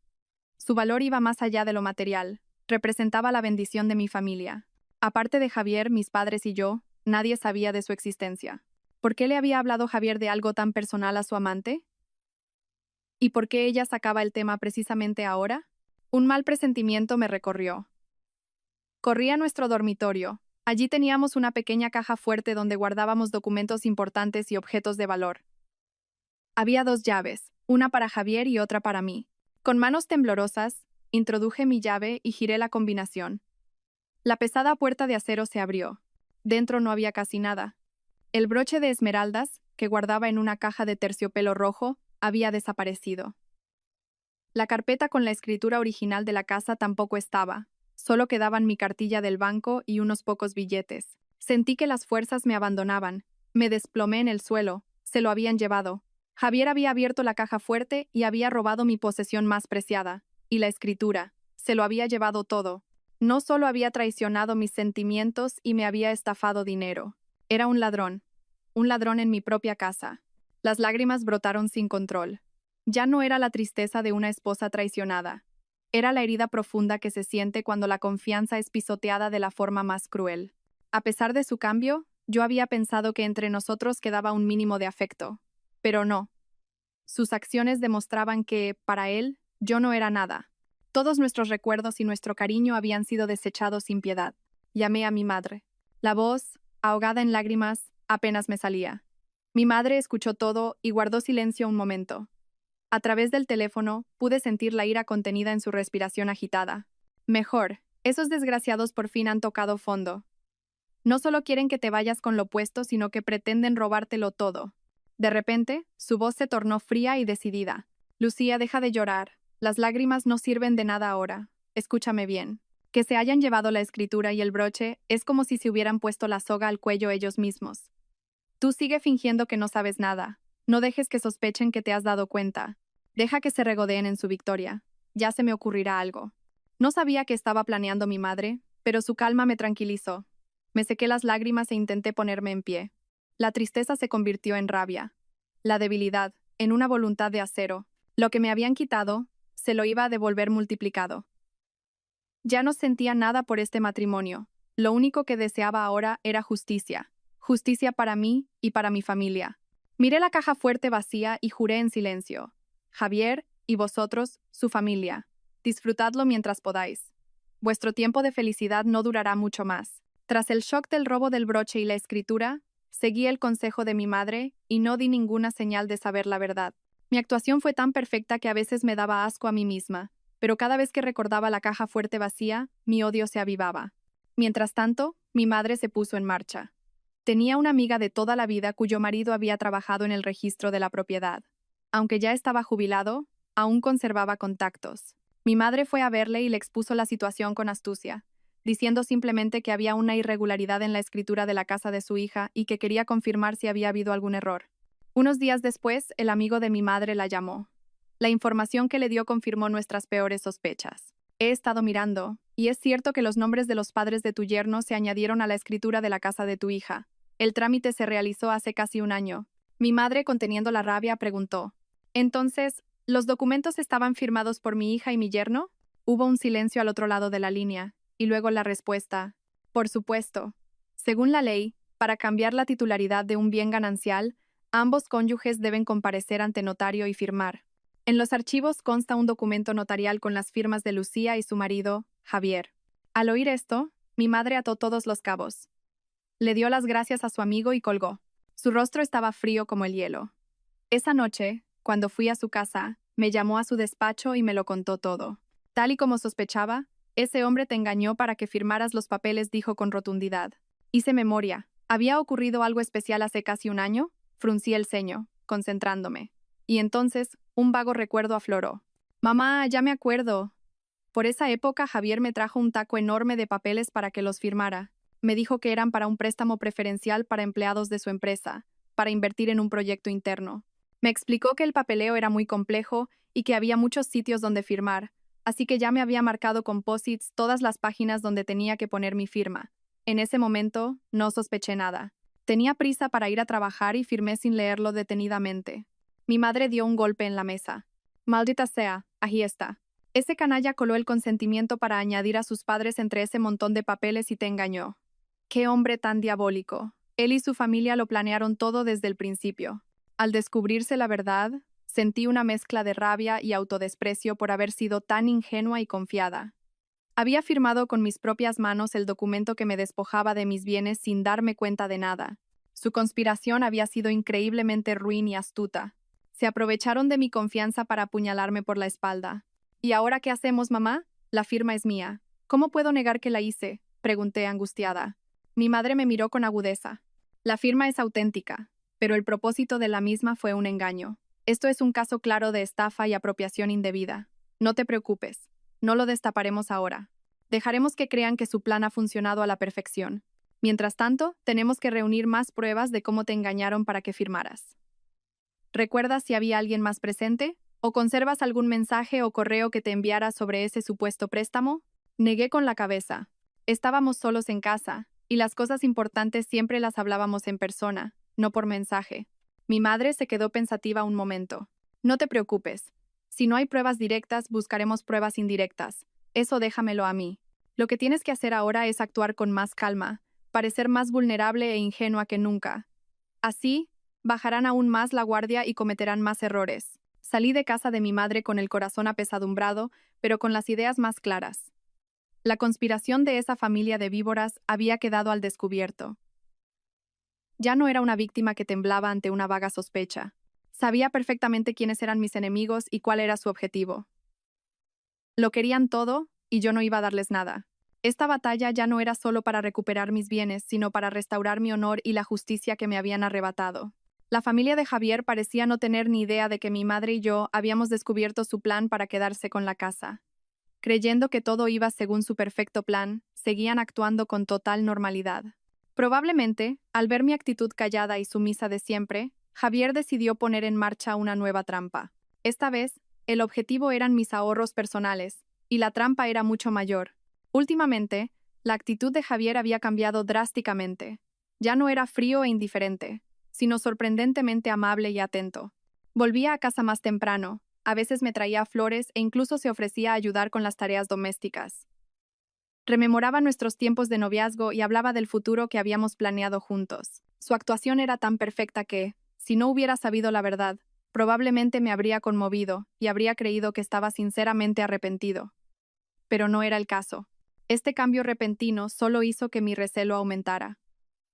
Su valor iba más allá de lo material, representaba la bendición de mi familia. Aparte de Javier, mis padres y yo, nadie sabía de su existencia. ¿Por qué le había hablado Javier de algo tan personal a su amante? ¿Y por qué ella sacaba el tema precisamente ahora? Un mal presentimiento me recorrió. Corrí a nuestro dormitorio. Allí teníamos una pequeña caja fuerte donde guardábamos documentos importantes y objetos de valor. Había 2 llaves, una para Javier y otra para mí. Con manos temblorosas, introduje mi llave y giré la combinación. La pesada puerta de acero se abrió. Dentro no había casi nada. El broche de esmeraldas, que guardaba en una caja de terciopelo rojo, había desaparecido. La carpeta con la escritura original de la casa tampoco estaba. Solo quedaban mi cartilla del banco y unos pocos billetes. Sentí que las fuerzas me abandonaban. Me desplomé en el suelo. Se lo habían llevado. Javier había abierto la caja fuerte y había robado mi posesión más preciada. Y la escritura. Se lo había llevado todo. No solo había traicionado mis sentimientos y me había estafado dinero. Era un ladrón. Un ladrón en mi propia casa. Las lágrimas brotaron sin control. Ya no era la tristeza de una esposa traicionada. Era la herida profunda que se siente cuando la confianza es pisoteada de la forma más cruel. A pesar de su cambio, yo había pensado que entre nosotros quedaba un mínimo de afecto. Pero no. Sus acciones demostraban que, para él, yo no era nada. Todos nuestros recuerdos y nuestro cariño habían sido desechados sin piedad. Llamé a mi madre. La voz, ahogada en lágrimas, apenas me salía. Mi madre escuchó todo y guardó silencio un momento. A través del teléfono, pude sentir la ira contenida en su respiración agitada. Mejor, esos desgraciados por fin han tocado fondo. No solo quieren que te vayas con lo opuesto, sino que pretenden robártelo todo. De repente, su voz se tornó fría y decidida. Lucía, deja de llorar. Las lágrimas no sirven de nada ahora. Escúchame bien. Que se hayan llevado la escritura y el broche es como si se hubieran puesto la soga al cuello ellos mismos. Tú sigue fingiendo que no sabes nada. No dejes que sospechen que te has dado cuenta. Deja que se regodeen en su victoria. Ya se me ocurrirá algo. No sabía que estaba planeando mi madre, pero su calma me tranquilizó. Me sequé las lágrimas e intenté ponerme en pie. La tristeza se convirtió en rabia. La debilidad, en una voluntad de acero. Lo que me habían quitado, se lo iba a devolver multiplicado. Ya no sentía nada por este matrimonio. Lo único que deseaba ahora era justicia. Justicia para mí y para mi familia. Miré la caja fuerte vacía y juré en silencio. Javier, y vosotros, su familia. Disfrutadlo mientras podáis. Vuestro tiempo de felicidad no durará mucho más. Tras el shock del robo del broche y la escritura, seguí el consejo de mi madre y no di ninguna señal de saber la verdad. Mi actuación fue tan perfecta que a veces me daba asco a mí misma, pero cada vez que recordaba la caja fuerte vacía, mi odio se avivaba. Mientras tanto, mi madre se puso en marcha. Tenía una amiga de toda la vida cuyo marido había trabajado en el registro de la propiedad. Aunque ya estaba jubilado, aún conservaba contactos. Mi madre fue a verle y le expuso la situación con astucia, diciendo simplemente que había una irregularidad en la escritura de la casa de su hija y que quería confirmar si había habido algún error. Unos días después, el amigo de mi madre la llamó. La información que le dio confirmó nuestras peores sospechas. He estado mirando, y es cierto que los nombres de los padres de tu yerno se añadieron a la escritura de la casa de tu hija. El trámite se realizó hace casi un año. Mi madre, conteniendo la rabia, preguntó: «Entonces, ¿los documentos estaban firmados por mi hija y mi yerno?» Hubo un silencio al otro lado de la línea, y luego la respuesta: «Por supuesto. Según la ley, para cambiar la titularidad de un bien ganancial, ambos cónyuges deben comparecer ante notario y firmar. En los archivos consta un documento notarial con las firmas de Lucía y su marido, Javier». Al oír esto, mi madre ató todos los cabos. Le dio las gracias a su amigo y colgó. Su rostro estaba frío como el hielo. Esa noche, cuando fui a su casa, me llamó a su despacho y me lo contó todo. Tal y como sospechaba, ese hombre te engañó para que firmaras los papeles, dijo con rotundidad. Hice memoria. ¿Había ocurrido algo especial hace casi un año? Fruncí el ceño, concentrándome. Y entonces, un vago recuerdo afloró. Mamá, ya me acuerdo. Por esa época, Javier me trajo un taco enorme de papeles para que los firmara. Me dijo que eran para un préstamo preferencial para empleados de su empresa, para invertir en un proyecto interno. Me explicó que el papeleo era muy complejo y que había muchos sitios donde firmar, así que ya me había marcado con post-its todas las páginas donde tenía que poner mi firma. En ese momento, no sospeché nada. Tenía prisa para ir a trabajar y firmé sin leerlo detenidamente. Mi madre dio un golpe en la mesa. «Maldita sea, ahí está. Ese canalla coló el consentimiento para añadir a sus padres entre ese montón de papeles y te engañó. ¡Qué hombre tan diabólico! Él y su familia lo planearon todo desde el principio». Al descubrirse la verdad, sentí una mezcla de rabia y autodesprecio por haber sido tan ingenua y confiada. Había firmado con mis propias manos el documento que me despojaba de mis bienes sin darme cuenta de nada. Su conspiración había sido increíblemente ruin y astuta. Se aprovecharon de mi confianza para apuñalarme por la espalda. «¿Y ahora qué hacemos, mamá? La firma es mía. ¿Cómo puedo negar que la hice?», pregunté angustiada. Mi madre me miró con agudeza. «La firma es auténtica, pero el propósito de la misma fue un engaño. Esto es un caso claro de estafa y apropiación indebida. No te preocupes, no lo destaparemos ahora. Dejaremos que crean que su plan ha funcionado a la perfección. Mientras tanto, tenemos que reunir más pruebas de cómo te engañaron para que firmaras». ¿Recuerdas si había alguien más presente? ¿O conservas algún mensaje o correo que te enviara sobre ese supuesto préstamo? Negué con la cabeza. Estábamos solos en casa, y las cosas importantes siempre las hablábamos en persona, no por mensaje. Mi madre se quedó pensativa un momento. «No te preocupes. Si no hay pruebas directas, buscaremos pruebas indirectas. Eso déjamelo a mí. Lo que tienes que hacer ahora es actuar con más calma, parecer más vulnerable e ingenua que nunca. Así, bajarán aún más la guardia y cometerán más errores». Salí de casa de mi madre con el corazón apesadumbrado, pero con las ideas más claras. La conspiración de esa familia de víboras había quedado al descubierto. Ya no era una víctima que temblaba ante una vaga sospecha. Sabía perfectamente quiénes eran mis enemigos y cuál era su objetivo. Lo querían todo, y yo no iba a darles nada. Esta batalla ya no era solo para recuperar mis bienes, sino para restaurar mi honor y la justicia que me habían arrebatado. La familia de Javier parecía no tener ni idea de que mi madre y yo habíamos descubierto su plan para quedarse con la casa. Creyendo que todo iba según su perfecto plan, seguían actuando con total normalidad. Probablemente, al ver mi actitud callada y sumisa de siempre, Javier decidió poner en marcha una nueva trampa. Esta vez, el objetivo eran mis ahorros personales, y la trampa era mucho mayor. Últimamente, La actitud de Javier había cambiado drásticamente. Ya no era frío e indiferente, sino sorprendentemente amable y atento. Volvía a casa más temprano, a veces me traía flores e incluso se ofrecía a ayudar con las tareas domésticas. Rememoraba nuestros tiempos de noviazgo y hablaba del futuro que habíamos planeado juntos. Su actuación era tan perfecta que, si no hubiera sabido la verdad, probablemente me habría conmovido y habría creído que estaba sinceramente arrepentido. Pero no era el caso. Este cambio repentino solo hizo que mi recelo aumentara.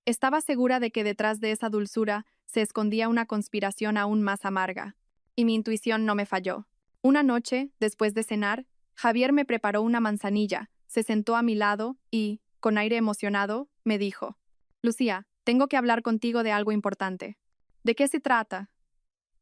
Estaba segura de que detrás de esa dulzura se escondía una conspiración aún más amarga. Y mi intuición no me falló. Una noche, después de cenar, Javier me preparó una manzanilla, se sentó a mi lado y, con aire emocionado, me dijo: «Lucía, tengo que hablar contigo de algo importante». «¿De qué se trata?»,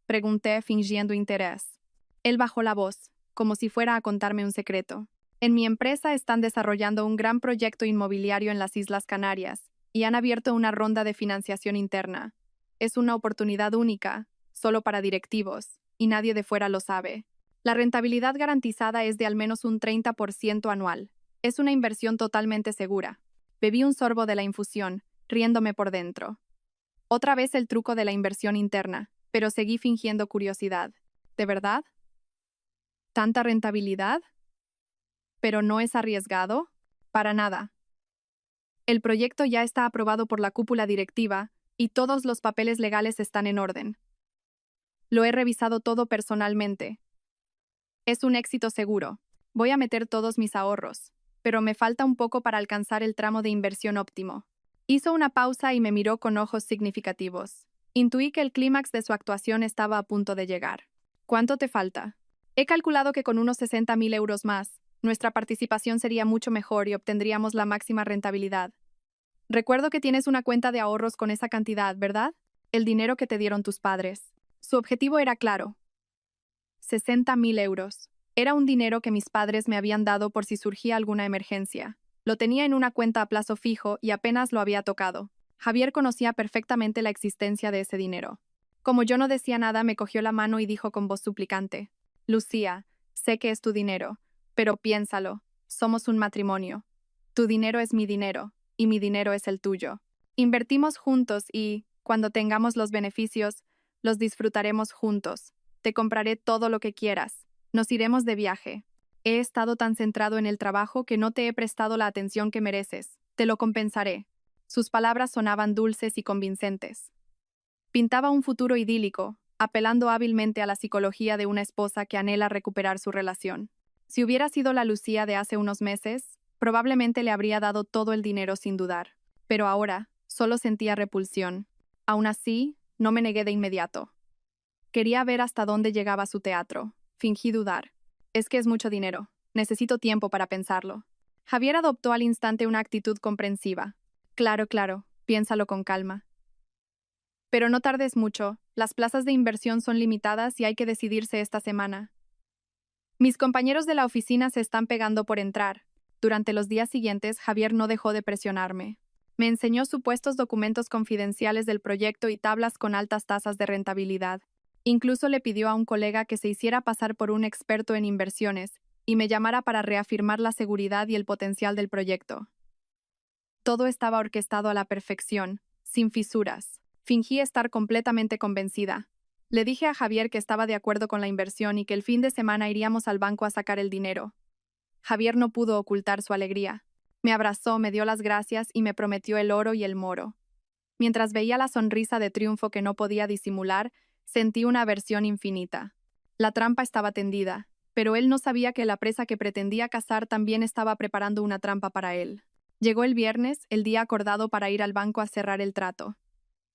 pregunté fingiendo interés. Él bajó la voz, como si fuera a contarme un secreto. «En mi empresa están desarrollando un gran proyecto inmobiliario en las Islas Canarias y han abierto una ronda de financiación interna. Es una oportunidad única, solo para directivos, y nadie de fuera lo sabe. La rentabilidad garantizada es de al menos un 30% anual. Es una inversión totalmente segura». Bebí un sorbo de la infusión, riéndome por dentro. Otra vez el truco de la inversión interna, pero seguí fingiendo curiosidad. ¿De verdad? ¿Tanta rentabilidad? ¿Pero no es arriesgado? Para nada. El proyecto ya está aprobado por la cúpula directiva y todos los papeles legales están en orden. Lo he revisado todo personalmente. Es un éxito seguro. Voy a meter todos mis ahorros, pero me falta un poco para alcanzar el tramo de inversión óptimo. Hizo una pausa y me miró con ojos significativos. Intuí que el clímax de su actuación estaba a punto de llegar. ¿Cuánto te falta? He calculado que con unos 60.000 euros más, nuestra participación sería mucho mejor y obtendríamos la máxima rentabilidad. Recuerdo que tienes una cuenta de ahorros con esa cantidad, ¿verdad? El dinero que te dieron tus padres. Su objetivo era claro: 60.000 euros. Era un dinero que mis padres me habían dado por si surgía alguna emergencia. Lo tenía en una cuenta a plazo fijo y apenas lo había tocado. Javier conocía perfectamente la existencia de ese dinero. Como yo no decía nada, me cogió la mano y dijo con voz suplicante: «Lucía, sé que es tu dinero, pero piénsalo, somos un matrimonio. Tu dinero es mi dinero, y mi dinero es el tuyo. Invertimos juntos y, cuando tengamos los beneficios, los disfrutaremos juntos. Te compraré todo lo que quieras. Nos iremos de viaje. He estado tan centrado en el trabajo que no te he prestado la atención que mereces. Te lo compensaré». Sus palabras sonaban dulces y convincentes. Pintaba un futuro idílico, apelando hábilmente a la psicología de una esposa que anhela recuperar su relación. Si hubiera sido la Lucía de hace unos meses, probablemente le habría dado todo el dinero sin dudar. Pero ahora, solo sentía repulsión. Aún así, no me negué de inmediato. Quería ver hasta dónde llegaba su teatro. Fingí dudar. «Es que es mucho dinero. Necesito tiempo para pensarlo». Javier adoptó al instante una actitud comprensiva. «Claro, claro. Piénsalo con calma. Pero no tardes mucho. Las plazas de inversión son limitadas y hay que decidirse esta semana. Mis compañeros de la oficina se están pegando por entrar». Durante los días siguientes, Javier no dejó de presionarme. Me enseñó supuestos documentos confidenciales del proyecto y tablas con altas tasas de rentabilidad. Incluso le pidió a un colega que se hiciera pasar por un experto en inversiones y me llamara para reafirmar la seguridad y el potencial del proyecto. Todo estaba orquestado a la perfección, sin fisuras. Fingí estar completamente convencida. Le dije a Javier que estaba de acuerdo con la inversión y que el fin de semana iríamos al banco a sacar el dinero. Javier no pudo ocultar su alegría. Me abrazó, me dio las gracias y me prometió el oro y el moro. Mientras veía la sonrisa de triunfo que no podía disimular, sentí una aversión infinita. La trampa estaba tendida, pero él no sabía que la presa que pretendía cazar también estaba preparando una trampa para él. Llegó el viernes, el día acordado para ir al banco a cerrar el trato.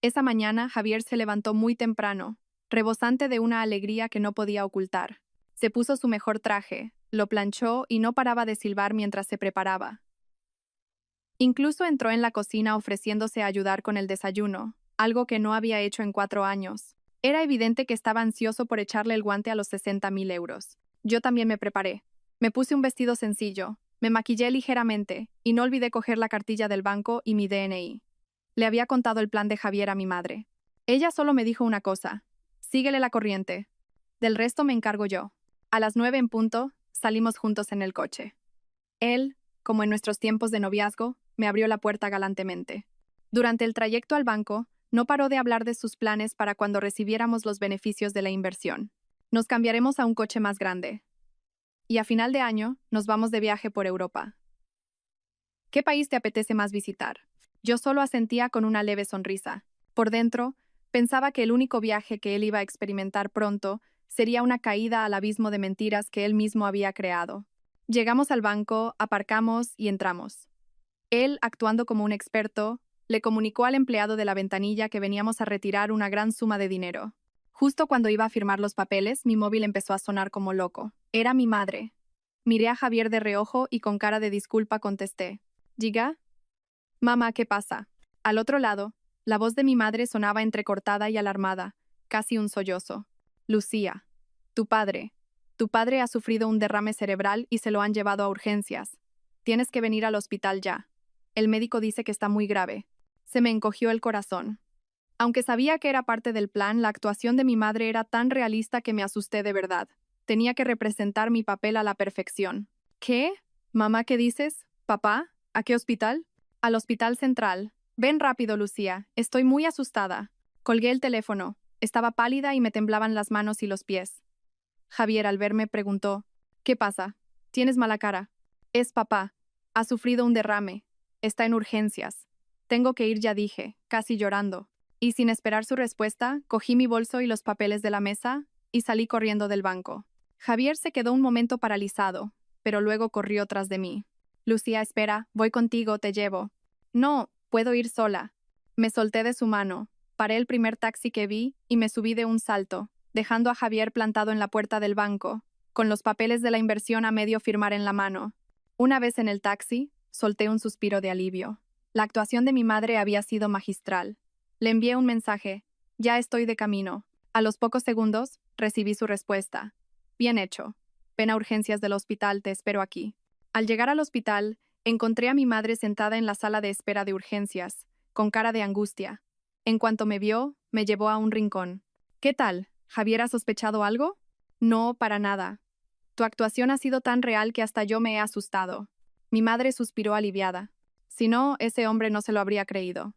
Esa mañana, Javier se levantó muy temprano, rebosante de una alegría que no podía ocultar. Se puso su mejor traje, lo planchó y no paraba de silbar mientras se preparaba. Incluso entró en la cocina ofreciéndose a ayudar con el desayuno, algo que no había hecho en 4 años. Era evidente que estaba ansioso por echarle el guante a los 60.000 euros. Yo también me preparé. Me puse un vestido sencillo, me maquillé ligeramente y no olvidé coger la cartilla del banco y mi DNI. Le había contado el plan de Javier a mi madre. Ella solo me dijo una cosa: síguele la corriente. Del resto me encargo yo. A las 9 en punto, salimos juntos en el coche. Él, como en nuestros tiempos de noviazgo, me abrió la puerta galantemente. Durante el trayecto al banco, no paró de hablar de sus planes para cuando recibiéramos los beneficios de la inversión. Nos cambiaremos a un coche más grande. Y a final de año, nos vamos de viaje por Europa. ¿Qué país te apetece más visitar? Yo solo asentía con una leve sonrisa. Por dentro, pensaba que el único viaje que él iba a experimentar pronto sería una caída al abismo de mentiras que él mismo había creado. Llegamos al banco, aparcamos y entramos. Él, actuando como un experto, le comunicó al empleado de la ventanilla que veníamos a retirar una gran suma de dinero. Justo cuando iba a firmar los papeles, mi móvil empezó a sonar como loco. Era mi madre. Miré a Javier de reojo y con cara de disculpa contesté. ¿Diga? Mamá, ¿qué pasa? Al otro lado, la voz de mi madre sonaba entrecortada y alarmada, casi un sollozo. Lucía, tu padre ha sufrido un derrame cerebral y se lo han llevado a urgencias. Tienes que venir al hospital ya. El médico dice que está muy grave. Se me encogió el corazón. Aunque sabía que era parte del plan, la actuación de mi madre era tan realista que me asusté de verdad. Tenía que representar mi papel a la perfección. ¿Qué? Mamá, ¿qué dices? ¿Papá? ¿A qué hospital? Al hospital central. Ven rápido, Lucía. Estoy muy asustada. Colgué el teléfono. Estaba pálida y me temblaban las manos y los pies. Javier, al verme, preguntó, ¿qué pasa? ¿Tienes mala cara? Es papá. Ha sufrido un derrame. Está en urgencias. Tengo que ir ya, dije, casi llorando. Y sin esperar su respuesta, cogí mi bolso y los papeles de la mesa y salí corriendo del banco. Javier se quedó un momento paralizado, pero luego corrió tras de mí. Lucía, espera, voy contigo, te llevo. No, puedo ir sola. Me solté de su mano, paré el primer taxi que vi y me subí de un salto, dejando a Javier plantado en la puerta del banco, con los papeles de la inversión a medio firmar en la mano. Una vez en el taxi, solté un suspiro de alivio. La actuación de mi madre había sido magistral. Le envié un mensaje. Ya estoy de camino. A los pocos segundos, recibí su respuesta. Bien hecho. Ven a urgencias del hospital, te espero aquí. Al llegar al hospital, encontré a mi madre sentada en la sala de espera de urgencias, con cara de angustia. En cuanto me vio, me llevó a un rincón. ¿Qué tal? ¿Javier ha sospechado algo? No, para nada. Tu actuación ha sido tan real que hasta yo me he asustado. Mi madre suspiró aliviada. Si no, ese hombre no se lo habría creído.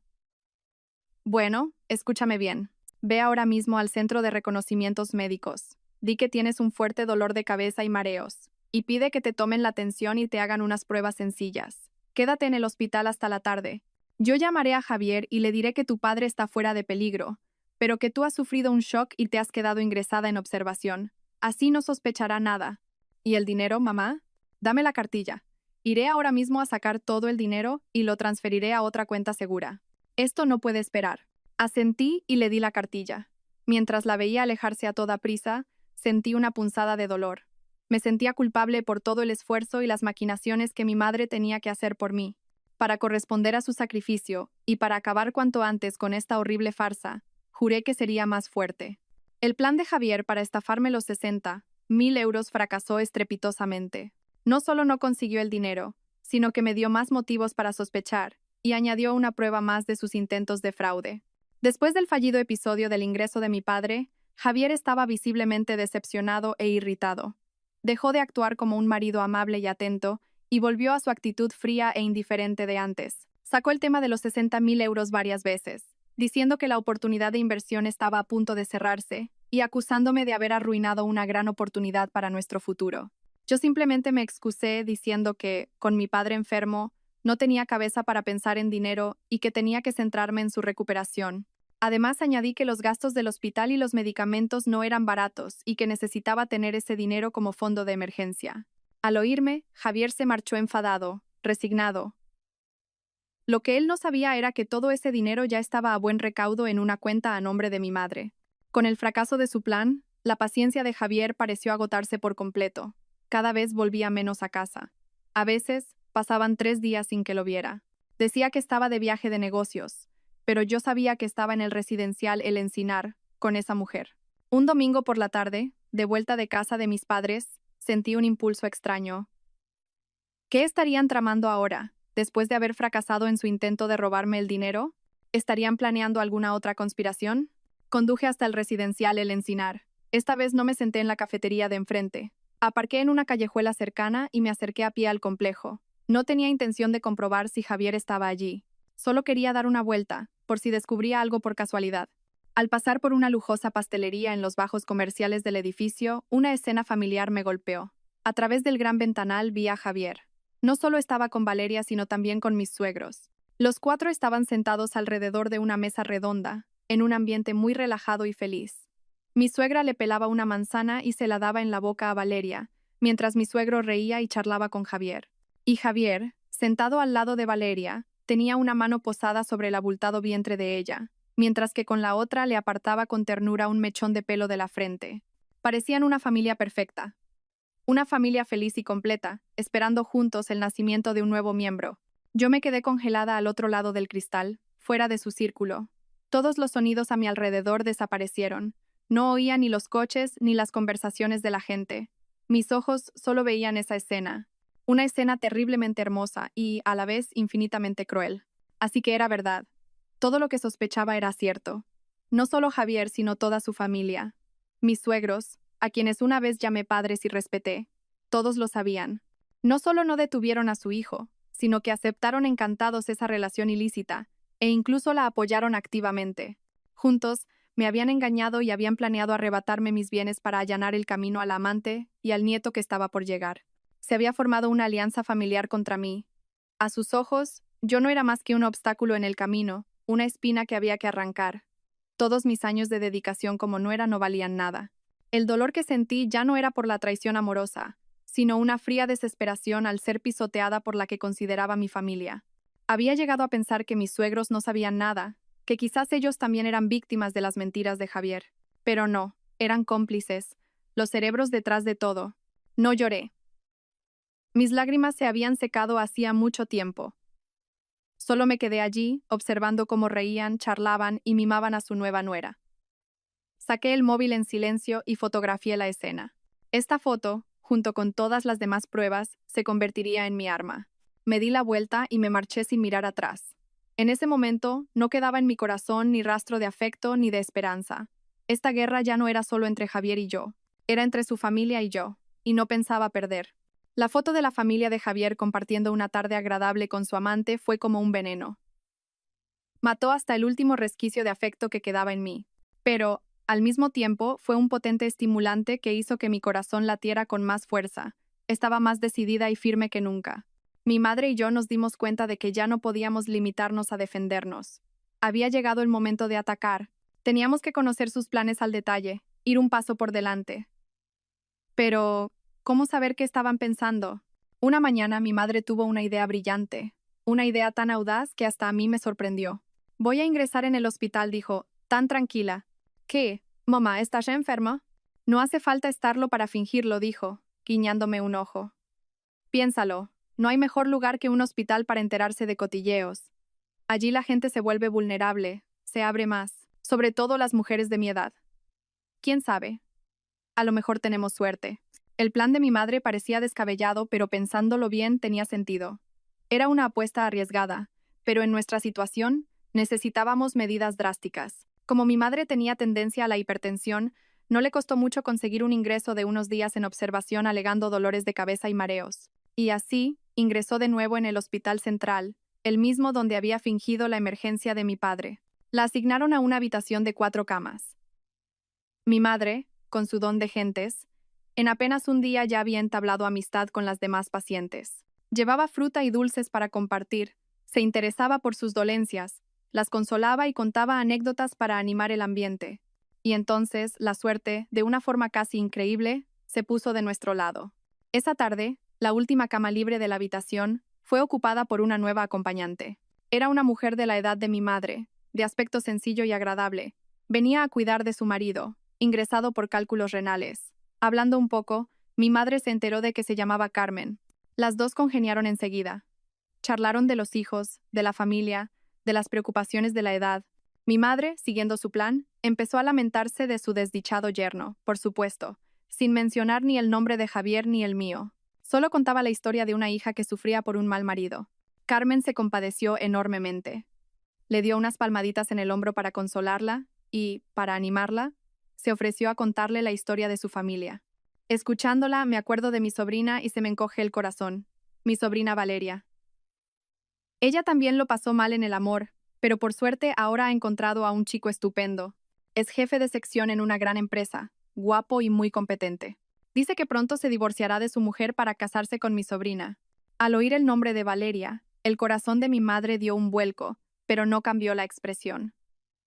Bueno, escúchame bien. Ve ahora mismo al centro de reconocimientos médicos. Di que tienes un fuerte dolor de cabeza y mareos. Y pide que te tomen la tensión y te hagan unas pruebas sencillas. Quédate en el hospital hasta la tarde. Yo llamaré a Javier y le diré que tu padre está fuera de peligro, pero que tú has sufrido un shock y te has quedado ingresada en observación. Así no sospechará nada. ¿Y el dinero, mamá? Dame la cartilla. Iré ahora mismo a sacar todo el dinero y lo transferiré a otra cuenta segura. Esto no puede esperar. Asentí y le di la cartilla. Mientras la veía alejarse a toda prisa, sentí una punzada de dolor. Me sentía culpable por todo el esfuerzo y las maquinaciones que mi madre tenía que hacer por mí. Para corresponder a su sacrificio y para acabar cuanto antes con esta horrible farsa, juré que sería más fuerte. El plan de Javier para estafarme los 60.000 euros fracasó estrepitosamente. No solo no consiguió el dinero, sino que me dio más motivos para sospechar y añadió una prueba más de sus intentos de fraude. Después del fallido episodio del ingreso de mi padre, Javier estaba visiblemente decepcionado e irritado. Dejó de actuar como un marido amable y atento y volvió a su actitud fría e indiferente de antes. Sacó el tema de los 60.000 euros varias veces, diciendo que la oportunidad de inversión estaba a punto de cerrarse y acusándome de haber arruinado una gran oportunidad para nuestro futuro. Yo simplemente me excusé diciendo que, con mi padre enfermo, no tenía cabeza para pensar en dinero y que tenía que centrarme en su recuperación. Además, añadí que los gastos del hospital y los medicamentos no eran baratos y que necesitaba tener ese dinero como fondo de emergencia. Al oírme, Javier se marchó enfadado, resignado. Lo que él no sabía era que todo ese dinero ya estaba a buen recaudo en una cuenta a nombre de mi madre. Con el fracaso de su plan, la paciencia de Javier pareció agotarse por completo. Cada vez volvía menos a casa. A veces, pasaban 3 días sin que lo viera. Decía que estaba de viaje de negocios, pero yo sabía que estaba en el residencial El Encinar, con esa mujer. Un domingo por la tarde, de vuelta de casa de mis padres, sentí un impulso extraño. ¿Qué estarían tramando ahora, después de haber fracasado en su intento de robarme el dinero? ¿Estarían planeando alguna otra conspiración? Conduje hasta el residencial El Encinar. Esta vez no me senté en la cafetería de enfrente. Aparqué en una callejuela cercana y me acerqué a pie al complejo. No tenía intención de comprobar si Javier estaba allí. Solo quería dar una vuelta, por si descubría algo por casualidad. Al pasar por una lujosa pastelería en los bajos comerciales del edificio, una escena familiar me golpeó. A través del gran ventanal vi a Javier. No solo estaba con Valeria, sino también con mis suegros. Los cuatro estaban sentados alrededor de una mesa redonda, en un ambiente muy relajado y feliz. Mi suegra le pelaba una manzana y se la daba en la boca a Valeria, mientras mi suegro reía y charlaba con Javier. Y Javier, sentado al lado de Valeria, tenía una mano posada sobre el abultado vientre de ella, mientras que con la otra le apartaba con ternura un mechón de pelo de la frente. Parecían una familia perfecta. Una familia feliz y completa, esperando juntos el nacimiento de un nuevo miembro. Yo me quedé congelada al otro lado del cristal, fuera de su círculo. Todos los sonidos a mi alrededor desaparecieron. No oía ni los coches ni las conversaciones de la gente. Mis ojos solo veían esa escena. Una escena terriblemente hermosa y, a la vez, infinitamente cruel. Así que era verdad. Todo lo que sospechaba era cierto. No solo Javier, sino toda su familia. Mis suegros, a quienes una vez llamé padres y respeté, todos lo sabían. No solo no detuvieron a su hijo, sino que aceptaron encantados esa relación ilícita, e incluso la apoyaron activamente. Juntos, me habían engañado y habían planeado arrebatarme mis bienes para allanar el camino al amante y al nieto que estaba por llegar. Se había formado una alianza familiar contra mí. A sus ojos, yo no era más que un obstáculo en el camino, una espina que había que arrancar. Todos mis años de dedicación como nuera no valían nada. El dolor que sentí ya no era por la traición amorosa, sino una fría desesperación al ser pisoteada por la que consideraba mi familia. Había llegado a pensar que mis suegros no sabían nada, que quizás ellos también eran víctimas de las mentiras de Javier. Pero no, eran cómplices, los cerebros detrás de todo. No lloré. Mis lágrimas se habían secado hacía mucho tiempo. Solo me quedé allí, observando cómo reían, charlaban y mimaban a su nueva nuera. Saqué el móvil en silencio y fotografié la escena. Esta foto, junto con todas las demás pruebas, se convertiría en mi arma. Me di la vuelta y me marché sin mirar atrás. En ese momento, no quedaba en mi corazón ni rastro de afecto ni de esperanza. Esta guerra ya no era solo entre Javier y yo, era entre su familia y yo, y no pensaba perder. La foto de la familia de Javier compartiendo una tarde agradable con su amante fue como un veneno. Mató hasta el último resquicio de afecto que quedaba en mí. Pero, al mismo tiempo, fue un potente estimulante que hizo que mi corazón latiera con más fuerza. Estaba más decidida y firme que nunca. Mi madre y yo nos dimos cuenta de que ya no podíamos limitarnos a defendernos. Había llegado el momento de atacar. Teníamos que conocer sus planes al detalle, ir un paso por delante. Pero, ¿cómo saber qué estaban pensando? Una mañana mi madre tuvo una idea brillante, una idea tan audaz que hasta a mí me sorprendió. Voy a ingresar en el hospital, dijo, tan tranquila. ¿Qué? Mamá, ¿estás enferma? No hace falta estarlo para fingirlo, dijo, guiñándome un ojo. Piénsalo, no hay mejor lugar que un hospital para enterarse de cotilleos. Allí la gente se vuelve vulnerable, se abre más, sobre todo las mujeres de mi edad. ¿Quién sabe? A lo mejor tenemos suerte. El plan de mi madre parecía descabellado, pero pensándolo bien tenía sentido. Era una apuesta arriesgada, pero en nuestra situación necesitábamos medidas drásticas. Como mi madre tenía tendencia a la hipertensión, no le costó mucho conseguir un ingreso de unos días en observación alegando dolores de cabeza y mareos. Y así, ingresó de nuevo en el hospital central, el mismo donde había fingido la emergencia de mi padre. La asignaron a una habitación de 4 camas. Mi madre, con su don de gentes, en apenas un día ya había entablado amistad con las demás pacientes. Llevaba fruta y dulces para compartir, se interesaba por sus dolencias, las consolaba y contaba anécdotas para animar el ambiente. Y entonces, la suerte, de una forma casi increíble, se puso de nuestro lado. Esa tarde, la última cama libre de la habitación fue ocupada por una nueva acompañante. Era una mujer de la edad de mi madre, de aspecto sencillo y agradable. Venía a cuidar de su marido, ingresado por cálculos renales. Hablando un poco, mi madre se enteró de que se llamaba Carmen. Las dos congeniaron enseguida. Charlaron de los hijos, de la familia, de las preocupaciones de la edad. Mi madre, siguiendo su plan, empezó a lamentarse de su desdichado yerno, por supuesto, sin mencionar ni el nombre de Javier ni el mío. Solo contaba la historia de una hija que sufría por un mal marido. Carmen se compadeció enormemente. Le dio unas palmaditas en el hombro para consolarla y, para animarla, se ofreció a contarle la historia de su familia. Escuchándola, me acuerdo de mi sobrina y se me encoge el corazón. mi sobrina Valeria. Ella también lo pasó mal en el amor, pero por suerte ahora ha encontrado a un chico estupendo. Es jefe de sección en una gran empresa, guapo y muy competente. Dice que pronto se divorciará de su mujer para casarse con mi sobrina. Al oír el nombre de Valeria, el corazón de mi madre dio un vuelco, pero no cambió la expresión.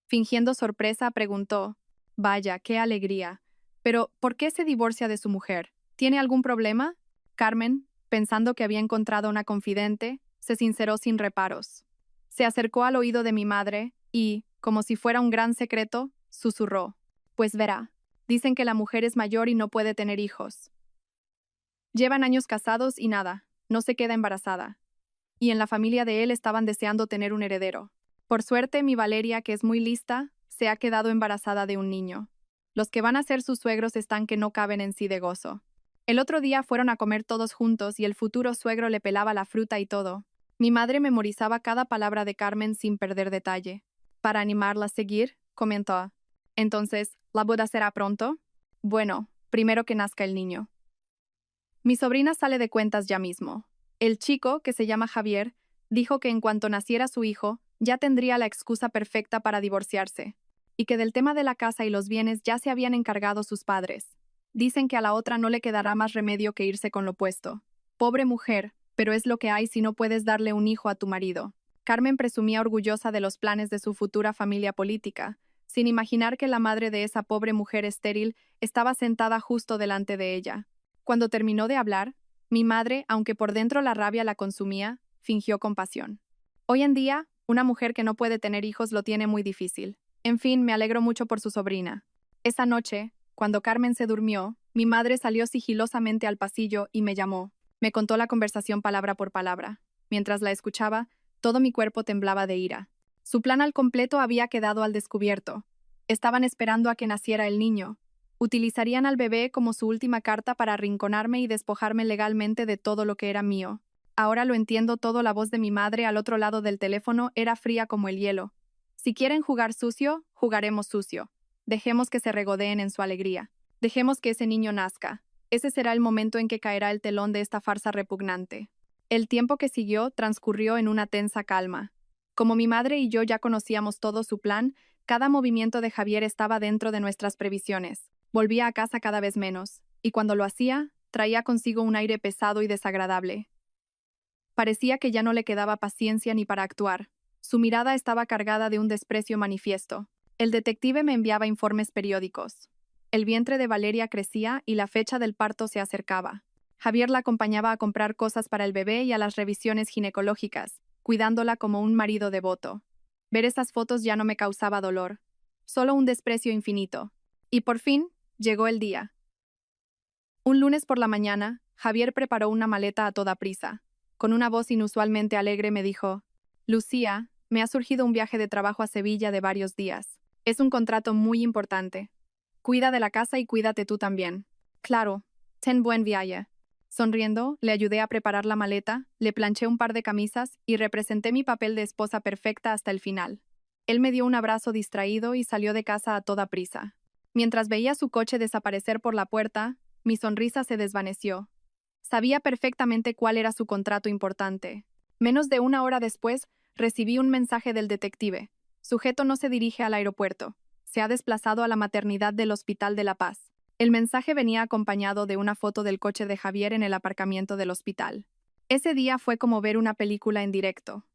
Fingiendo sorpresa, preguntó: «Vaya, qué alegría. Pero, ¿por qué se divorcia de su mujer? ¿Tiene algún problema?» Carmen, pensando que había encontrado una confidente, se sinceró sin reparos. Se acercó al oído de mi madre y, como si fuera un gran secreto, susurró: «Pues verá, dicen que la mujer es mayor y no puede tener hijos. Llevan años casados y nada, no se queda embarazada. Y en la familia de él estaban deseando tener un heredero. Por suerte, mi Valeria, que es muy lista, se ha quedado embarazada de un niño. Los que van a ser sus suegros están que no caben en sí de gozo. El otro día fueron a comer todos juntos y el futuro suegro le pelaba la fruta y todo. Mi madre memorizaba cada palabra de Carmen sin perder detalle. Para animarla a seguir, comentó: «Entonces, ¿la boda será pronto?» «Bueno, primero que nazca el niño». Mi sobrina sale de cuentas ya mismo. El chico, que se llama Javier, dijo que en cuanto naciera su hijo, ya tendría la excusa perfecta para divorciarse, y que del tema de la casa y los bienes ya se habían encargado sus padres. Dicen que a la otra no le quedará más remedio que irse con lo puesto. Pobre mujer, pero es lo que hay si no puedes darle un hijo a tu marido. Carmen presumía orgullosa de los planes de su futura familia política, sin imaginar que la madre de esa pobre mujer estéril estaba sentada justo delante de ella. Cuando terminó de hablar, mi madre, aunque por dentro la rabia la consumía, fingió compasión. Hoy en día, una mujer que no puede tener hijos lo tiene muy difícil. En fin, me alegro mucho por su sobrina. Esa noche, cuando Carmen se durmió, mi madre salió sigilosamente al pasillo y me llamó. Me contó la conversación palabra por palabra. Mientras la escuchaba, todo mi cuerpo temblaba de ira. Su plan al completo había quedado al descubierto. Estaban esperando a que naciera el niño. Utilizarían al bebé como su última carta para arrinconarme y despojarme legalmente de todo lo que era mío. Ahora lo entiendo todo. La voz de mi madre al otro lado del teléfono era fría como el hielo. Si quieren jugar sucio, jugaremos sucio. Dejemos que se regodeen en su alegría. Dejemos que ese niño nazca. Ese será el momento en que caerá el telón de esta farsa repugnante. El tiempo que siguió transcurrió en una tensa calma. Como mi madre y yo ya conocíamos todo su plan, cada movimiento de Javier estaba dentro de nuestras previsiones. Volvía a casa cada vez menos, y cuando lo hacía, traía consigo un aire pesado y desagradable. Parecía que ya no le quedaba paciencia ni para actuar. Su mirada estaba cargada de un desprecio manifiesto. El detective me enviaba informes periódicos. El vientre de Valeria crecía y la fecha del parto se acercaba. Javier la acompañaba a comprar cosas para el bebé y a las revisiones ginecológicas, cuidándola como un marido devoto. Ver esas fotos ya no me causaba dolor, solo un desprecio infinito. Y por fin, llegó el día. Un lunes por la mañana, Javier preparó una maleta a toda prisa. Con una voz inusualmente alegre me dijo: «Lucía, me ha surgido un viaje de trabajo a Sevilla de varios días. Es un contrato muy importante. Cuida de la casa y cuídate tú también». «Claro, ten buen viaje». Sonriendo, le ayudé a preparar la maleta, le planché un par de camisas y representé mi papel de esposa perfecta hasta el final. Él me dio un abrazo distraído y salió de casa a toda prisa. Mientras veía su coche desaparecer por la puerta, mi sonrisa se desvaneció. Sabía perfectamente cuál era su contrato importante. Menos de una hora después, recibí un mensaje del detective. Sujeto no se dirige al aeropuerto. Se ha desplazado a la maternidad del Hospital de La Paz. El mensaje venía acompañado de una foto del coche de Javier en el aparcamiento del hospital. Ese día fue como ver una película en directo.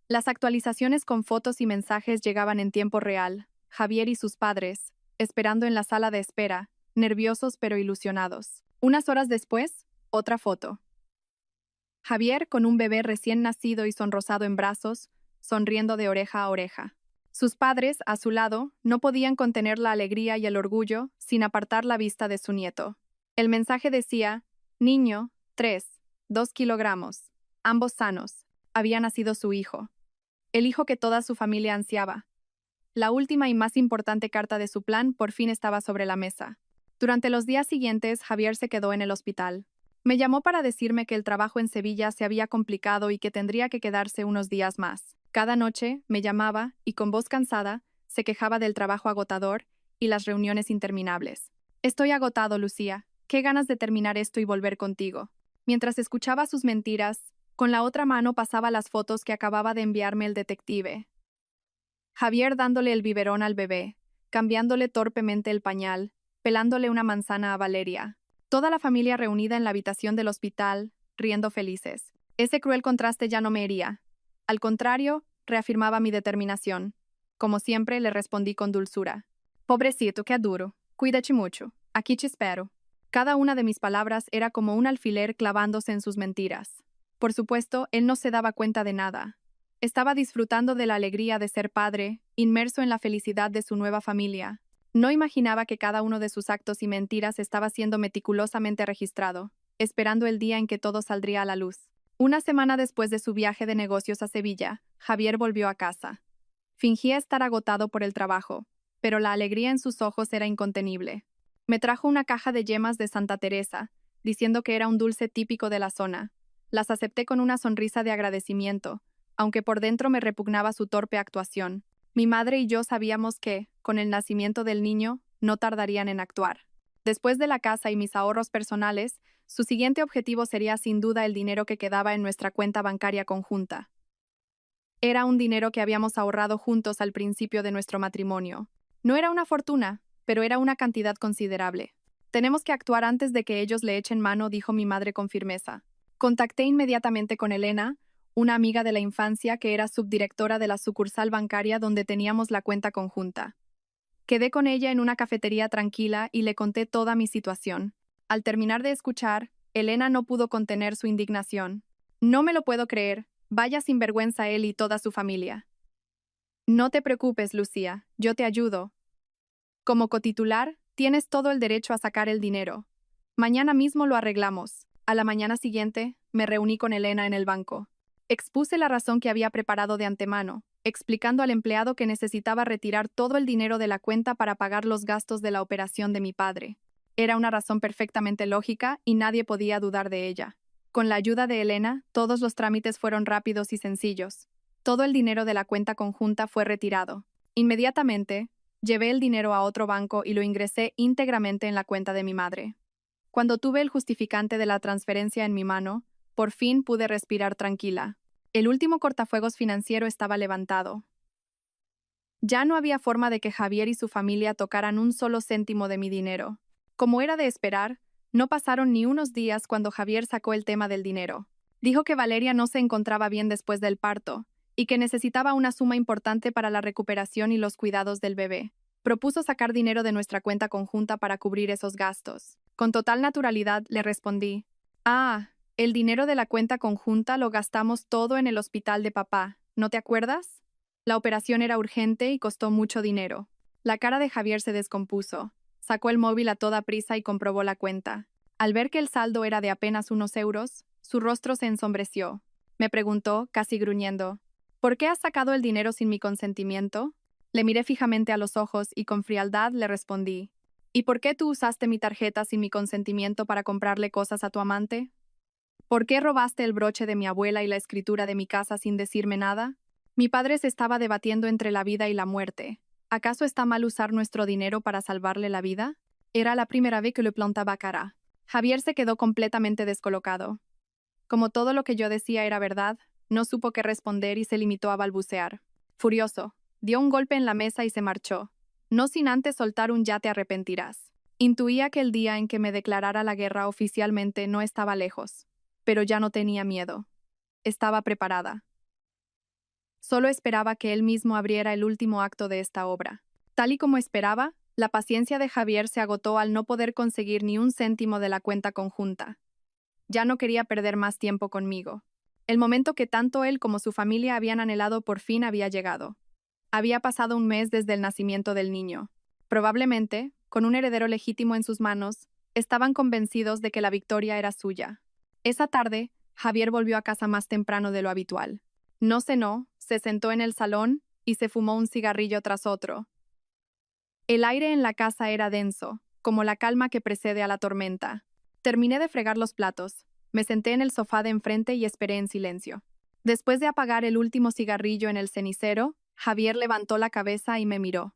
Las actualizaciones con fotos y mensajes llegaban en tiempo real. Javier y sus padres, esperando en la sala de espera, nerviosos pero ilusionados. Unas horas después, otra foto. Javier con un bebé recién nacido y sonrosado en brazos, sonriendo de oreja a oreja. Sus padres, a su lado, no podían contener la alegría y el orgullo sin apartar la vista de su nieto. El mensaje decía: «Niño, 2 kilogramos, ambos sanos, había nacido su hijo». El hijo que toda su familia ansiaba. La última y más importante carta de su plan por fin estaba sobre la mesa. Durante los días siguientes, Javier se quedó en el hospital. Me llamó para decirme que el trabajo en Sevilla se había complicado y que tendría que quedarse unos días más. Cada noche me llamaba y con voz cansada se quejaba del trabajo agotador y las reuniones interminables. «Estoy agotado, Lucía. Qué ganas de terminar esto y volver contigo». Mientras escuchaba sus mentiras, con la otra mano pasaba las fotos que acababa de enviarme el detective. Javier dándole el biberón al bebé, cambiándole torpemente el pañal, pelándole una manzana a Valeria. Toda la familia reunida en la habitación del hospital, riendo felices. Ese cruel contraste ya no me hería. Al contrario, reafirmaba mi determinación. Como siempre, le respondí con dulzura. Pobrecito, qué duro. Cuídate mucho. Aquí te espero. Cada una de mis palabras era como un alfiler clavándose en sus mentiras. Por supuesto, él no se daba cuenta de nada. Estaba disfrutando de la alegría de ser padre, inmerso en la felicidad de su nueva familia. No imaginaba que cada uno de sus actos y mentiras estaba siendo meticulosamente registrado, esperando el día en que todo saldría a la luz. Una semana después de su viaje de negocios a Sevilla, Javier volvió a casa. Fingía estar agotado por el trabajo, pero la alegría en sus ojos era incontenible. Me trajo una caja de yemas de Santa Teresa, diciendo que era un dulce típico de la zona. Las acepté con una sonrisa de agradecimiento, aunque por dentro me repugnaba su torpe actuación. Mi madre y yo sabíamos que, con el nacimiento del niño, no tardarían en actuar. Después de la casa y mis ahorros personales, su siguiente objetivo sería sin duda el dinero que quedaba en nuestra cuenta bancaria conjunta. Era un dinero que habíamos ahorrado juntos al principio de nuestro matrimonio. No era una fortuna, pero era una cantidad considerable. Tenemos que actuar antes de que ellos le echen mano, dijo mi madre con firmeza. Contacté inmediatamente con Elena, una amiga de la infancia que era subdirectora de la sucursal bancaria donde teníamos la cuenta conjunta. Quedé con ella en una cafetería tranquila y le conté toda mi situación. Al terminar de escuchar, Elena no pudo contener su indignación. No me lo puedo creer, vaya sinvergüenza él y toda su familia. No te preocupes, Lucía, yo te ayudo. Como cotitular, tienes todo el derecho a sacar el dinero. Mañana mismo lo arreglamos. A la mañana siguiente, me reuní con Elena en el banco. Expuse la razón que había preparado de antemano, explicando al empleado que necesitaba retirar todo el dinero de la cuenta para pagar los gastos de la operación de mi padre. Era una razón perfectamente lógica y nadie podía dudar de ella. Con la ayuda de Elena, todos los trámites fueron rápidos y sencillos. Todo el dinero de la cuenta conjunta fue retirado. Inmediatamente, llevé el dinero a otro banco y lo ingresé íntegramente en la cuenta de mi madre. Cuando tuve el justificante de la transferencia en mi mano, por fin pude respirar tranquila. El último cortafuegos financiero estaba levantado. Ya no había forma de que Javier y su familia tocaran un solo céntimo de mi dinero. Como era de esperar, no pasaron ni unos días cuando Javier sacó el tema del dinero. Dijo que Valeria no se encontraba bien después del parto, y que necesitaba una suma importante para la recuperación y los cuidados del bebé. Propuso sacar dinero de nuestra cuenta conjunta para cubrir esos gastos. Con total naturalidad le respondí: «Ah, el dinero de la cuenta conjunta lo gastamos todo en el hospital de papá, ¿no te acuerdas? La operación era urgente y costó mucho dinero». La cara de Javier se descompuso. Sacó el móvil a toda prisa y comprobó la cuenta. Al ver que el saldo era de apenas unos euros, su rostro se ensombreció. Me preguntó, casi gruñendo: «¿Por qué has sacado el dinero sin mi consentimiento?». Le miré fijamente a los ojos y con frialdad le respondí: «¿Y por qué tú usaste mi tarjeta sin mi consentimiento para comprarle cosas a tu amante? ¿Por qué robaste el broche de mi abuela y la escritura de mi casa sin decirme nada?». Mi padre se estaba debatiendo entre la vida y la muerte. ¿Acaso está mal usar nuestro dinero para salvarle la vida? Era la primera vez que le plantaba cara. Javier se quedó completamente descolocado. Como todo lo que yo decía era verdad, no supo qué responder y se limitó a balbucear. Furioso, dio un golpe en la mesa y se marchó. No sin antes soltar un «ya te arrepentirás». Intuía que el día en que me declarara la guerra oficialmente no estaba lejos. Pero ya no tenía miedo. Estaba preparada. Solo esperaba que él mismo abriera el último acto de esta obra. Tal y como esperaba, la paciencia de Javier se agotó al no poder conseguir ni un céntimo de la cuenta conjunta. Ya no quería perder más tiempo conmigo. El momento que tanto él como su familia habían anhelado por fin había llegado. Había pasado un mes desde el nacimiento del niño. Probablemente, con un heredero legítimo en sus manos, estaban convencidos de que la victoria era suya. Esa tarde, Javier volvió a casa más temprano de lo habitual. No cenó, se sentó en el salón y se fumó un cigarrillo tras otro. El aire en la casa era denso, como la calma que precede a la tormenta. Terminé de fregar los platos, me senté en el sofá de enfrente y esperé en silencio. Después de apagar el último cigarrillo en el cenicero, Javier levantó la cabeza y me miró.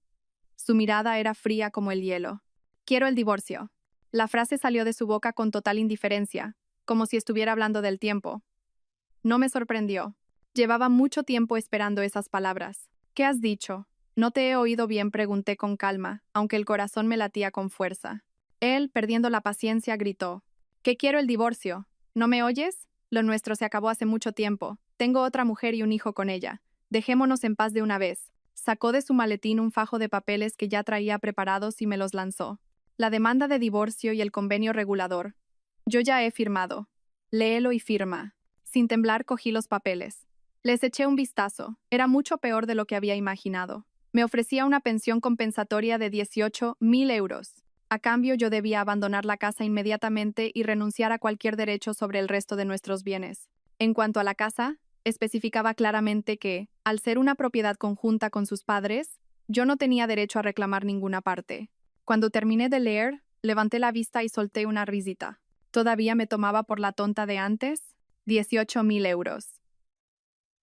Su mirada era fría como el hielo. «Quiero el divorcio». La frase salió de su boca con total indiferencia, como si estuviera hablando del tiempo. No me sorprendió. Llevaba mucho tiempo esperando esas palabras. ¿Qué has dicho? No te he oído bien, pregunté con calma, aunque el corazón me latía con fuerza. Él, perdiendo la paciencia, gritó: «¿Que quiero el divorcio? ¿No me oyes? Lo nuestro se acabó hace mucho tiempo. Tengo otra mujer y un hijo con ella. Dejémonos en paz de una vez». Sacó de su maletín un fajo de papeles que ya traía preparados y me los lanzó. La demanda de divorcio y el convenio regulador. Yo ya he firmado. Léelo y firma. Sin temblar cogí los papeles. Les eché un vistazo. Era mucho peor de lo que había imaginado. Me ofrecía una pensión compensatoria de 18.000 euros. A cambio, yo debía abandonar la casa inmediatamente y renunciar a cualquier derecho sobre el resto de nuestros bienes. En cuanto a la casa, especificaba claramente que, al ser una propiedad conjunta con sus padres, yo no tenía derecho a reclamar ninguna parte. Cuando terminé de leer, levanté la vista y solté una risita. ¿Todavía me tomaba por la tonta de antes? 18.000 euros.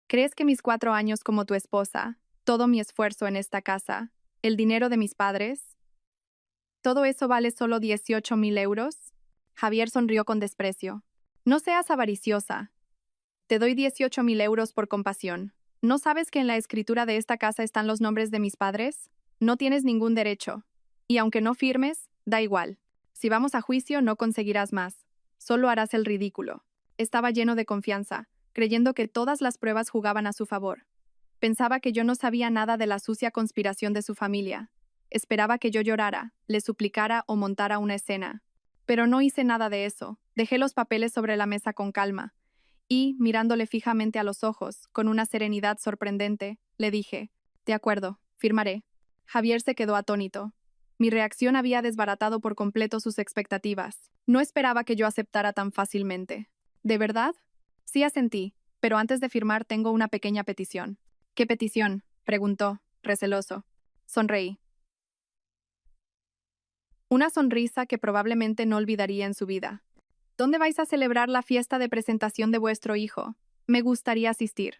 ¿Crees que mis 4 años como tu esposa, todo mi esfuerzo en esta casa, el dinero de mis padres, todo eso vale solo 18.000 euros? Javier sonrió con desprecio. No seas avariciosa. Te doy 18.000 euros por compasión. ¿No sabes que en la escritura de esta casa están los nombres de mis padres? No tienes ningún derecho. Y aunque no firmes, da igual. Si vamos a juicio, no conseguirás más. Solo harás el ridículo. Estaba lleno de confianza, creyendo que todas las pruebas jugaban a su favor. Pensaba que yo no sabía nada de la sucia conspiración de su familia. Esperaba que yo llorara, le suplicara o montara una escena. Pero no hice nada de eso. Dejé los papeles sobre la mesa con calma. Y, mirándole fijamente a los ojos, con una serenidad sorprendente, le dije: «De acuerdo, firmaré». Javier se quedó atónito. Mi reacción había desbaratado por completo sus expectativas. No esperaba que yo aceptara tan fácilmente. ¿De verdad? Sí, asentí, pero antes de firmar tengo una pequeña petición. ¿Qué petición?, preguntó, receloso. Sonreí. Una sonrisa que probablemente no olvidaría en su vida. ¿Dónde vais a celebrar la fiesta de presentación de vuestro hijo? Me gustaría asistir.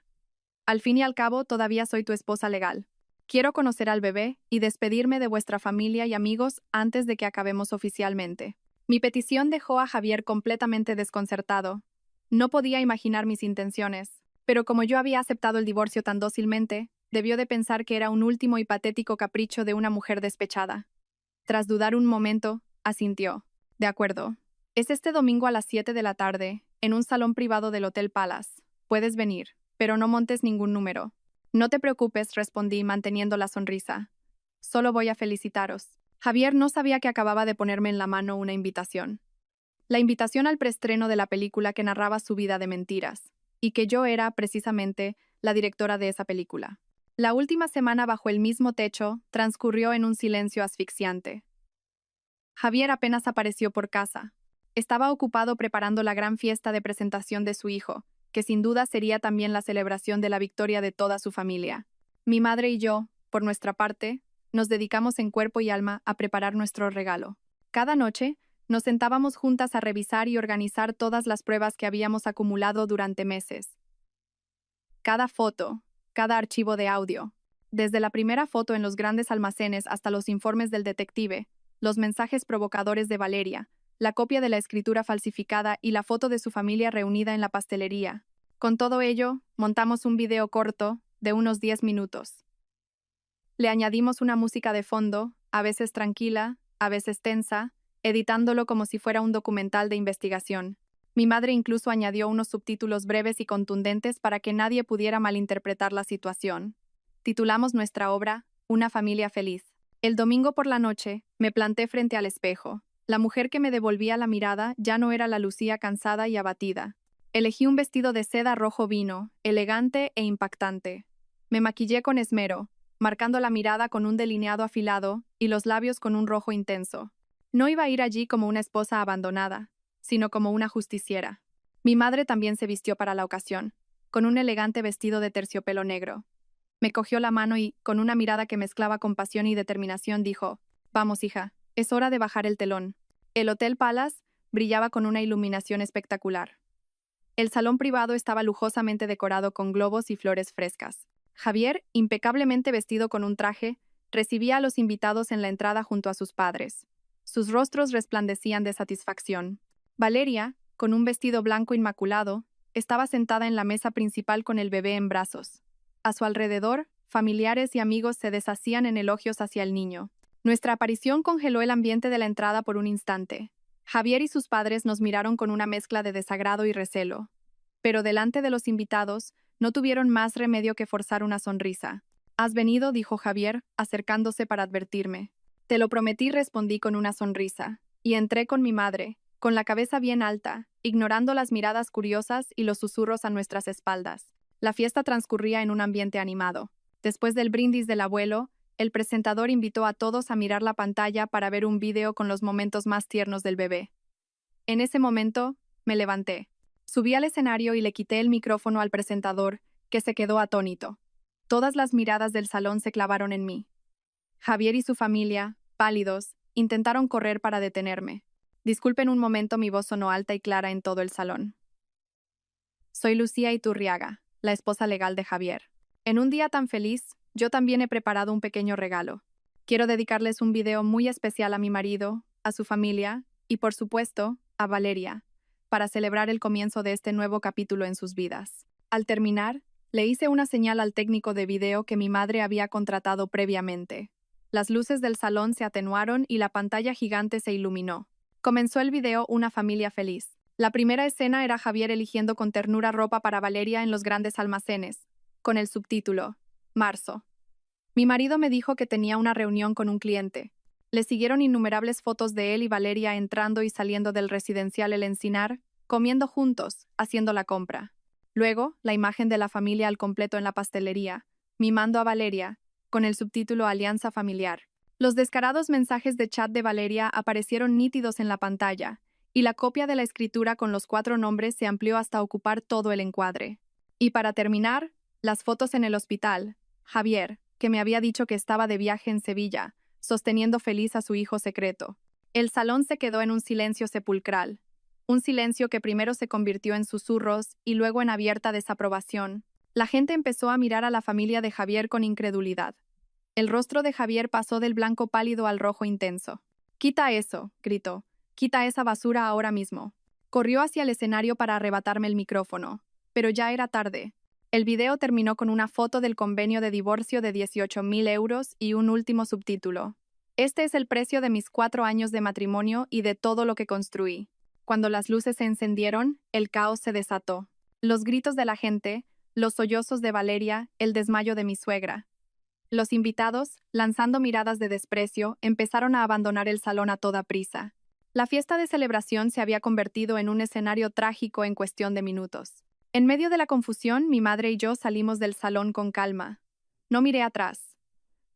Al fin y al cabo, todavía soy tu esposa legal. Quiero conocer al bebé y despedirme de vuestra familia y amigos antes de que acabemos oficialmente. Mi petición dejó a Javier completamente desconcertado. No podía imaginar mis intenciones, pero como yo había aceptado el divorcio tan dócilmente, debió de pensar que era un último y patético capricho de una mujer despechada. Tras dudar un momento, asintió. De acuerdo. Es este domingo a las 7 de la tarde, en un salón privado del Hotel Palace. Puedes venir, pero no montes ningún número. No te preocupes, respondí manteniendo la sonrisa. Solo voy a felicitaros. Javier no sabía que acababa de ponerme en la mano una invitación. La invitación al preestreno de la película que narraba su vida de mentiras, y que yo era, precisamente, la directora de esa película. La última semana bajo el mismo techo transcurrió en un silencio asfixiante. Javier apenas apareció por casa. Estaba ocupado preparando la gran fiesta de presentación de su hijo, que sin duda sería también la celebración de la victoria de toda su familia. Mi madre y yo, por nuestra parte, nos dedicamos en cuerpo y alma a preparar nuestro regalo. Cada noche, nos sentábamos juntas a revisar y organizar todas las pruebas que habíamos acumulado durante meses. Cada foto, cada archivo de audio, desde la primera foto en los grandes almacenes hasta los informes del detective, los mensajes provocadores de Valeria, la copia de la escritura falsificada y la foto de su familia reunida en la pastelería. Con todo ello, montamos un video corto de unos 10 minutos. Le añadimos una música de fondo, a veces tranquila, a veces tensa, editándolo como si fuera un documental de investigación. Mi madre incluso añadió unos subtítulos breves y contundentes para que nadie pudiera malinterpretar la situación. Titulamos nuestra obra Una familia feliz. El domingo por la noche, me planté frente al espejo. La mujer que me devolvía la mirada ya no era la Lucía cansada y abatida. Elegí un vestido de seda rojo vino, elegante e impactante. Me maquillé con esmero, marcando la mirada con un delineado afilado y los labios con un rojo intenso. No iba a ir allí como una esposa abandonada, sino como una justiciera. Mi madre también se vistió para la ocasión, con un elegante vestido de terciopelo negro. Me cogió la mano y, con una mirada que mezclaba compasión y determinación, dijo: «Vamos, hija, es hora de bajar el telón». El Hotel Palace brillaba con una iluminación espectacular. El salón privado estaba lujosamente decorado con globos y flores frescas. Javier, impecablemente vestido con un traje, recibía a los invitados en la entrada junto a sus padres. Sus rostros resplandecían de satisfacción. Valeria, con un vestido blanco inmaculado, estaba sentada en la mesa principal con el bebé en brazos. A su alrededor, familiares y amigos se deshacían en elogios hacia el niño. Nuestra aparición congeló el ambiente de la entrada por un instante. Javier y sus padres nos miraron con una mezcla de desagrado y recelo. Pero delante de los invitados, no tuvieron más remedio que forzar una sonrisa. «Has venido», dijo Javier, acercándose para advertirme. «Te lo prometí», respondí con una sonrisa. Y entré con mi madre, con la cabeza bien alta, ignorando las miradas curiosas y los susurros a nuestras espaldas. La fiesta transcurría en un ambiente animado. Después del brindis del abuelo, el presentador invitó a todos a mirar la pantalla para ver un video con los momentos más tiernos del bebé. En ese momento, me levanté. Subí al escenario y le quité el micrófono al presentador, que se quedó atónito. Todas las miradas del salón se clavaron en mí. Javier y su familia, pálidos, intentaron correr para detenerme. Disculpen un momento, mi voz sonó alta y clara en todo el salón. Soy Lucía Iturriaga, la esposa legal de Javier. En un día tan feliz, yo también he preparado un pequeño regalo. Quiero dedicarles un video muy especial a mi marido, a su familia y, por supuesto, a Valeria, para celebrar el comienzo de este nuevo capítulo en sus vidas. Al terminar, le hice una señal al técnico de video que mi madre había contratado previamente. Las luces del salón se atenuaron y la pantalla gigante se iluminó. Comenzó el video Una familia feliz. La primera escena era Javier eligiendo con ternura ropa para Valeria en los grandes almacenes, con el subtítulo Marzo. Mi marido me dijo que tenía una reunión con un cliente. Le siguieron innumerables fotos de él y Valeria entrando y saliendo del residencial El Encinar, comiendo juntos, haciendo la compra. Luego, la imagen de la familia al completo en la pastelería, mimando a Valeria, con el subtítulo Alianza Familiar. Los descarados mensajes de chat de Valeria aparecieron nítidos en la pantalla, y la copia de la escritura con los 4 nombres se amplió hasta ocupar todo el encuadre. Y para terminar, las fotos en el hospital. Javier, que me había dicho que estaba de viaje en Sevilla, sosteniendo feliz a su hijo secreto. El salón se quedó en un silencio sepulcral. Un silencio que primero se convirtió en susurros y luego en abierta desaprobación. La gente empezó a mirar a la familia de Javier con incredulidad. El rostro de Javier pasó del blanco pálido al rojo intenso. «Quita eso», gritó. «Quita esa basura ahora mismo». Corrió hacia el escenario para arrebatarme el micrófono. Pero ya era tarde. El video terminó con una foto del convenio de divorcio de 18.000 euros y un último subtítulo. «Este es el precio de mis 4 años de matrimonio y de todo lo que construí». Cuando las luces se encendieron, el caos se desató. Los gritos de la gente, los sollozos de Valeria, el desmayo de mi suegra. Los invitados, lanzando miradas de desprecio, empezaron a abandonar el salón a toda prisa. La fiesta de celebración se había convertido en un escenario trágico en cuestión de minutos. En medio de la confusión, mi madre y yo salimos del salón con calma. No miré atrás.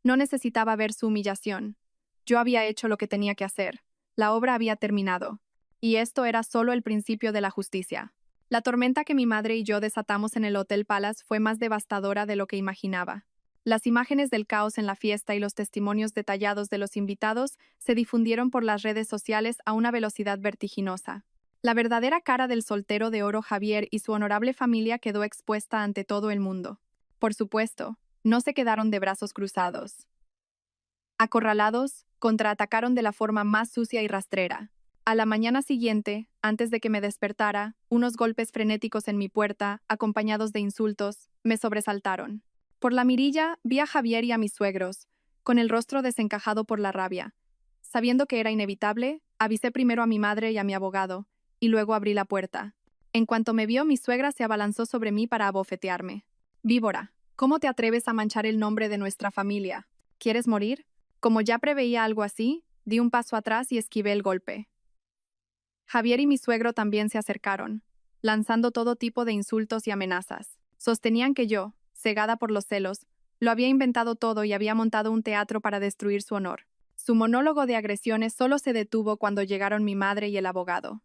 No necesitaba ver su humillación. Yo había hecho lo que tenía que hacer. La obra había terminado. Y esto era solo el principio de la justicia. La tormenta que mi madre y yo desatamos en el Hotel Palace fue más devastadora de lo que imaginaba. Las imágenes del caos en la fiesta y los testimonios detallados de los invitados se difundieron por las redes sociales a una velocidad vertiginosa. La verdadera cara del soltero de oro Javier y su honorable familia quedó expuesta ante todo el mundo. Por supuesto, no se quedaron de brazos cruzados. Acorralados, contraatacaron de la forma más sucia y rastrera. A la mañana siguiente, antes de que me despertara, unos golpes frenéticos en mi puerta, acompañados de insultos, me sobresaltaron. Por la mirilla vi a Javier y a mis suegros, con el rostro desencajado por la rabia. Sabiendo que era inevitable, avisé primero a mi madre y a mi abogado, y luego abrí la puerta. En cuanto me vio, mi suegra se abalanzó sobre mí para abofetearme. «Víbora, ¿cómo te atreves a manchar el nombre de nuestra familia? ¿Quieres morir?» Como ya preveía algo así, di un paso atrás y esquivé el golpe. Javier y mi suegro también se acercaron, lanzando todo tipo de insultos y amenazas. Sostenían que yo, cegada por los celos, lo había inventado todo y había montado un teatro para destruir su honor. Su monólogo de agresiones solo se detuvo cuando llegaron mi madre y el abogado.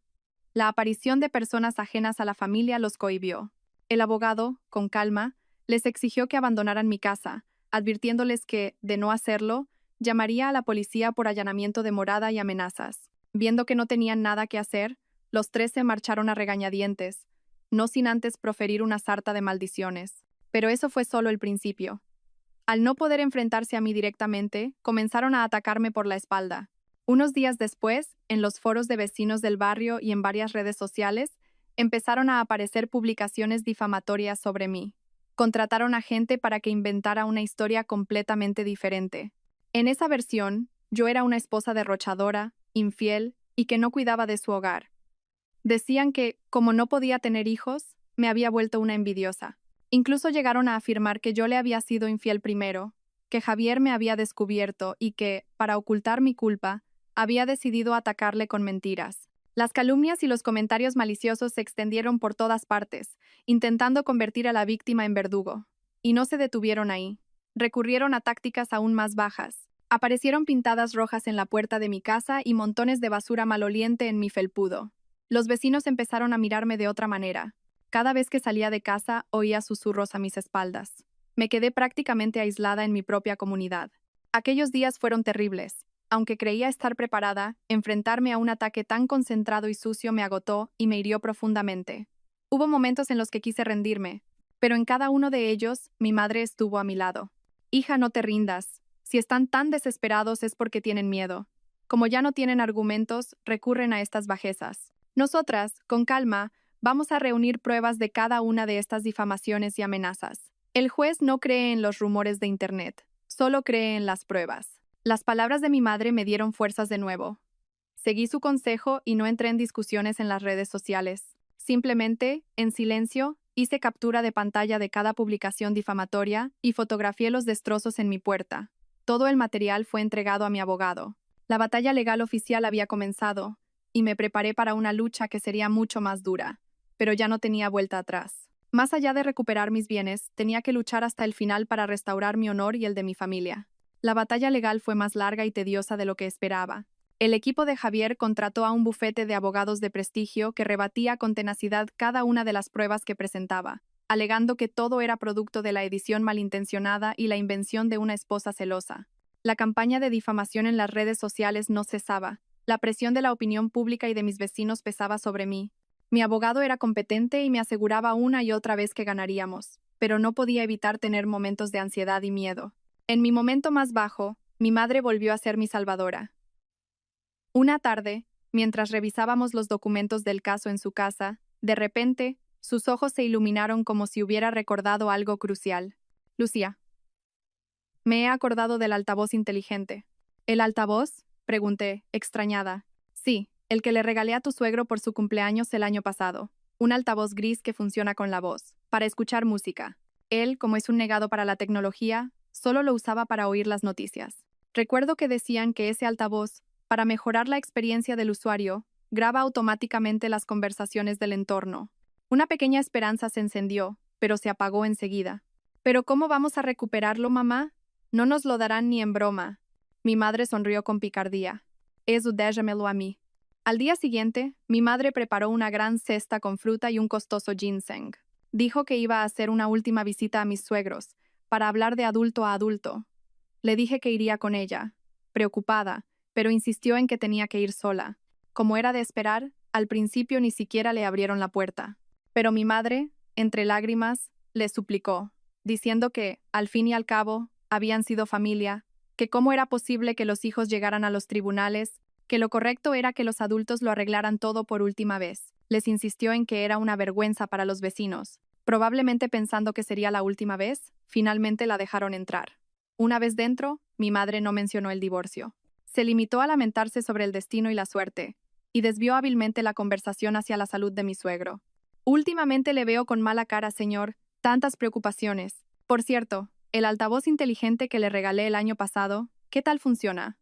La aparición de personas ajenas a la familia los cohibió. El abogado, con calma, les exigió que abandonaran mi casa, advirtiéndoles que, de no hacerlo, llamaría a la policía por allanamiento de morada y amenazas. Viendo que no tenían nada que hacer, los 3 se marcharon a regañadientes, no sin antes proferir una sarta de maldiciones. Pero eso fue solo el principio. Al no poder enfrentarse a mí directamente, comenzaron a atacarme por la espalda. Unos días después, en los foros de vecinos del barrio y en varias redes sociales, empezaron a aparecer publicaciones difamatorias sobre mí. Contrataron a gente para que inventara una historia completamente diferente. En esa versión, yo era una esposa derrochadora, infiel y que no cuidaba de su hogar. Decían que, como no podía tener hijos, me había vuelto una envidiosa. Incluso llegaron a afirmar que yo le había sido infiel primero, que Javier me había descubierto y que, para ocultar mi culpa, había decidido atacarle con mentiras. Las calumnias y los comentarios maliciosos se extendieron por todas partes, intentando convertir a la víctima en verdugo. Y no se detuvieron ahí. Recurrieron a tácticas aún más bajas. Aparecieron pintadas rojas en la puerta de mi casa y montones de basura maloliente en mi felpudo. Los vecinos empezaron a mirarme de otra manera. Cada vez que salía de casa, oía susurros a mis espaldas. Me quedé prácticamente aislada en mi propia comunidad. Aquellos días fueron terribles. Aunque creía estar preparada, enfrentarme a un ataque tan concentrado y sucio me agotó y me hirió profundamente. Hubo momentos en los que quise rendirme, pero en cada uno de ellos, mi madre estuvo a mi lado. Hija, no te rindas. Si están tan desesperados es porque tienen miedo. Como ya no tienen argumentos, recurren a estas bajezas. Nosotras, con calma, vamos a reunir pruebas de cada una de estas difamaciones y amenazas. El juez no cree en los rumores de Internet, solo cree en las pruebas. Las palabras de mi madre me dieron fuerzas de nuevo. Seguí su consejo y no entré en discusiones en las redes sociales. Simplemente, en silencio, hice captura de pantalla de cada publicación difamatoria y fotografié los destrozos en mi puerta. Todo el material fue entregado a mi abogado. La batalla legal oficial había comenzado, y me preparé para una lucha que sería mucho más dura, pero ya no tenía vuelta atrás. Más allá de recuperar mis bienes, tenía que luchar hasta el final para restaurar mi honor y el de mi familia. La batalla legal fue más larga y tediosa de lo que esperaba. El equipo de Javier contrató a un bufete de abogados de prestigio que rebatía con tenacidad cada una de las pruebas que presentaba, alegando que todo era producto de la edición malintencionada y la invención de una esposa celosa. La campaña de difamación en las redes sociales no cesaba. La presión de la opinión pública y de mis vecinos pesaba sobre mí. Mi abogado era competente y me aseguraba una y otra vez que ganaríamos, pero no podía evitar tener momentos de ansiedad y miedo. En mi momento más bajo, mi madre volvió a ser mi salvadora. Una tarde, mientras revisábamos los documentos del caso en su casa, de repente, sus ojos se iluminaron como si hubiera recordado algo crucial. Lucía. Me he acordado del altavoz inteligente. ¿El altavoz? Pregunté, extrañada. Sí, el que le regalé a tu suegro por su cumpleaños el año pasado. Un altavoz gris que funciona con la voz, para escuchar música. Él, como es un negado para la tecnología, solo lo usaba para oír las noticias. Recuerdo que decían que ese altavoz, para mejorar la experiencia del usuario, graba automáticamente las conversaciones del entorno. Una pequeña esperanza se encendió, pero se apagó enseguida. ¿Pero cómo vamos a recuperarlo, mamá? No nos lo darán ni en broma. Mi madre sonrió con picardía. Eso déjamelo a mí. Al día siguiente, mi madre preparó una gran cesta con fruta y un costoso ginseng. Dijo que iba a hacer una última visita a mis suegros, para hablar de adulto a adulto. Le dije que iría con ella, preocupada, pero insistió en que tenía que ir sola. Como era de esperar, al principio ni siquiera le abrieron la puerta. Pero mi madre, entre lágrimas, le suplicó, diciendo que, al fin y al cabo, habían sido familia, que cómo era posible que los hijos llegaran a los tribunales, que lo correcto era que los adultos lo arreglaran todo por última vez. Les insistió en que era una vergüenza para los vecinos. Probablemente pensando que sería la última vez, finalmente la dejaron entrar. Una vez dentro, mi madre no mencionó el divorcio. Se limitó a lamentarse sobre el destino y la suerte, y desvió hábilmente la conversación hacia la salud de mi suegro. Últimamente le veo con mala cara, señor, tantas preocupaciones. Por cierto, el altavoz inteligente que le regalé el año pasado, ¿qué tal funciona?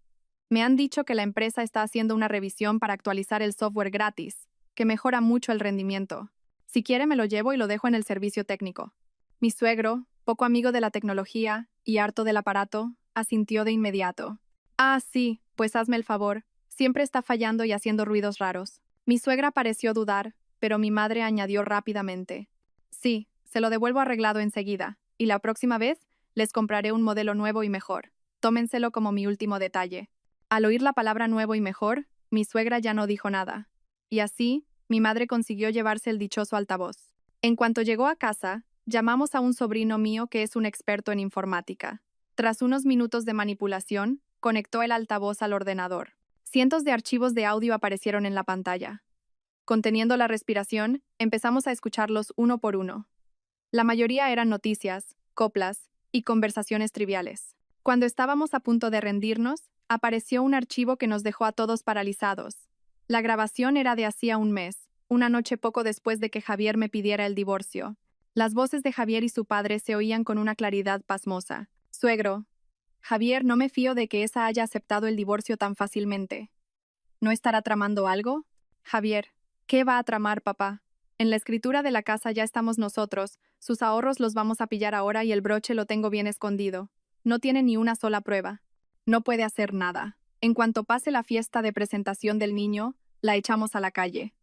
Me han dicho que la empresa está haciendo una revisión para actualizar el software gratis, que mejora mucho el rendimiento. Si quiere me lo llevo y lo dejo en el servicio técnico. Mi suegro, poco amigo de la tecnología y harto del aparato, asintió de inmediato. Ah, sí, pues hazme el favor. Siempre está fallando y haciendo ruidos raros. Mi suegra pareció dudar, pero mi madre añadió rápidamente. Sí, se lo devuelvo arreglado enseguida, y la próxima vez les compraré un modelo nuevo y mejor. Tómenselo como mi último detalle. Al oír la palabra nuevo y mejor, mi suegra ya no dijo nada. Y así, mi madre consiguió llevarse el dichoso altavoz. En cuanto llegó a casa, llamamos a un sobrino mío que es un experto en informática. Tras unos minutos de manipulación, conectó el altavoz al ordenador. Cientos de archivos de audio aparecieron en la pantalla. Conteniendo la respiración, empezamos a escucharlos uno por uno. La mayoría eran noticias, coplas y conversaciones triviales. Cuando estábamos a punto de rendirnos, apareció un archivo que nos dejó a todos paralizados. La grabación era de hacía un mes, una noche poco después de que Javier me pidiera el divorcio. Las voces de Javier y su padre se oían con una claridad pasmosa. Suegro. Javier, no me fío de que esa haya aceptado el divorcio tan fácilmente. ¿No estará tramando algo? Javier. ¿Qué va a tramar, papá? En la escritura de la casa ya estamos nosotros, sus ahorros los vamos a pillar ahora y el broche lo tengo bien escondido. No tiene ni una sola prueba. No puede hacer nada. En cuanto pase la fiesta de presentación del niño, la echamos a la calle.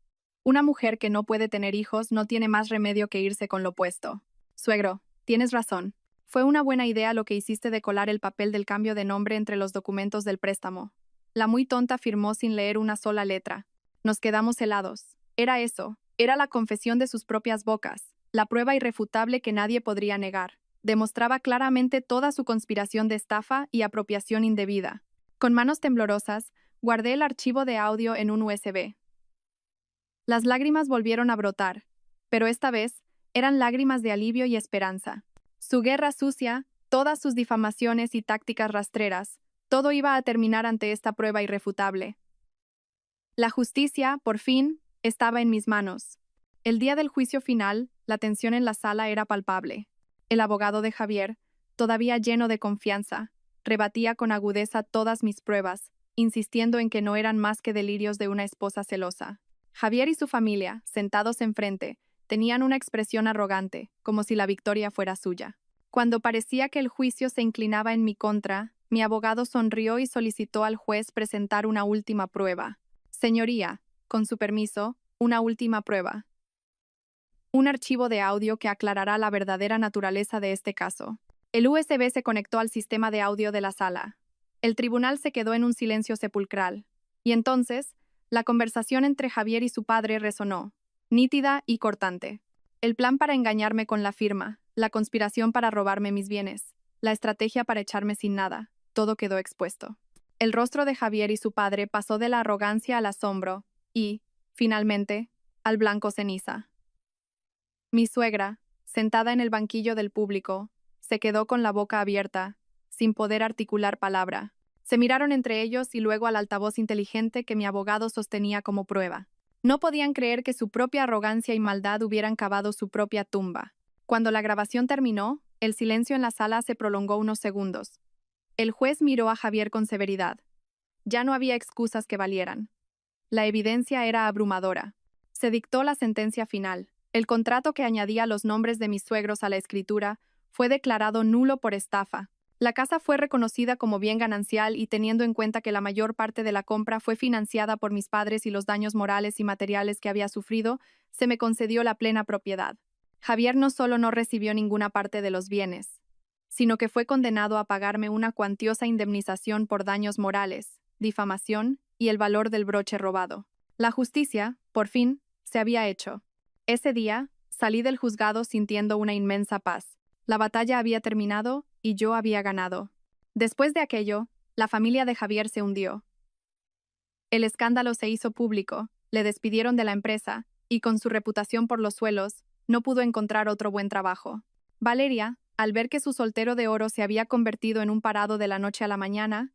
Una mujer que no puede tener hijos no tiene más remedio que irse con lo puesto. Suegro, tienes razón. Fue una buena idea lo que hiciste de colar el papel del cambio de nombre entre los documentos del préstamo. La muy tonta firmó sin leer una sola letra. Nos quedamos helados. Era eso. Era la confesión de sus propias bocas, la prueba irrefutable que nadie podría negar. Demostraba claramente toda su conspiración de estafa y apropiación indebida. Con manos temblorosas, guardé el archivo de audio en un USB. Las lágrimas volvieron a brotar, pero esta vez eran lágrimas de alivio y esperanza. Su guerra sucia, todas sus difamaciones y tácticas rastreras, todo iba a terminar ante esta prueba irrefutable. La justicia, por fin, estaba en mis manos. El día del juicio final, la tensión en la sala era palpable. El abogado de Javier, todavía lleno de confianza, rebatía con agudeza todas mis pruebas, insistiendo en que no eran más que delirios de una esposa celosa. Javier y su familia, sentados enfrente, tenían una expresión arrogante, como si la victoria fuera suya. Cuando parecía que el juicio se inclinaba en mi contra, mi abogado sonrió y solicitó al juez presentar una última prueba. Señoría, con su permiso, una última prueba. Un archivo de audio que aclarará la verdadera naturaleza de este caso. El USB se conectó al sistema de audio de la sala. El tribunal se quedó en un silencio sepulcral. Y entonces, la conversación entre Javier y su padre resonó, nítida y cortante. El plan para engañarme con la firma, la conspiración para robarme mis bienes, la estrategia para echarme sin nada, todo quedó expuesto. El rostro de Javier y su padre pasó de la arrogancia al asombro y, finalmente, al blanco ceniza. Mi suegra, sentada en el banquillo del público, se quedó con la boca abierta, sin poder articular palabra. Se miraron entre ellos y luego al altavoz inteligente que mi abogado sostenía como prueba. No podían creer que su propia arrogancia y maldad hubieran cavado su propia tumba. Cuando la grabación terminó, el silencio en la sala se prolongó unos segundos. El juez miró a Javier con severidad. Ya no había excusas que valieran. La evidencia era abrumadora. Se dictó la sentencia final. El contrato que añadía los nombres de mis suegros a la escritura fue declarado nulo por estafa. La casa fue reconocida como bien ganancial y teniendo en cuenta que la mayor parte de la compra fue financiada por mis padres y los daños morales y materiales que había sufrido, se me concedió la plena propiedad. Javier no solo no recibió ninguna parte de los bienes, sino que fue condenado a pagarme una cuantiosa indemnización por daños morales, difamación y el valor del broche robado. La justicia, por fin, se había hecho. Ese día, salí del juzgado sintiendo una inmensa paz. La batalla había terminado y yo había ganado. Después de aquello, la familia de Javier se hundió. El escándalo se hizo público, le despidieron de la empresa y con su reputación por los suelos, no pudo encontrar otro buen trabajo. Valeria, al ver que su soltero de oro se había convertido en un parado de la noche a la mañana,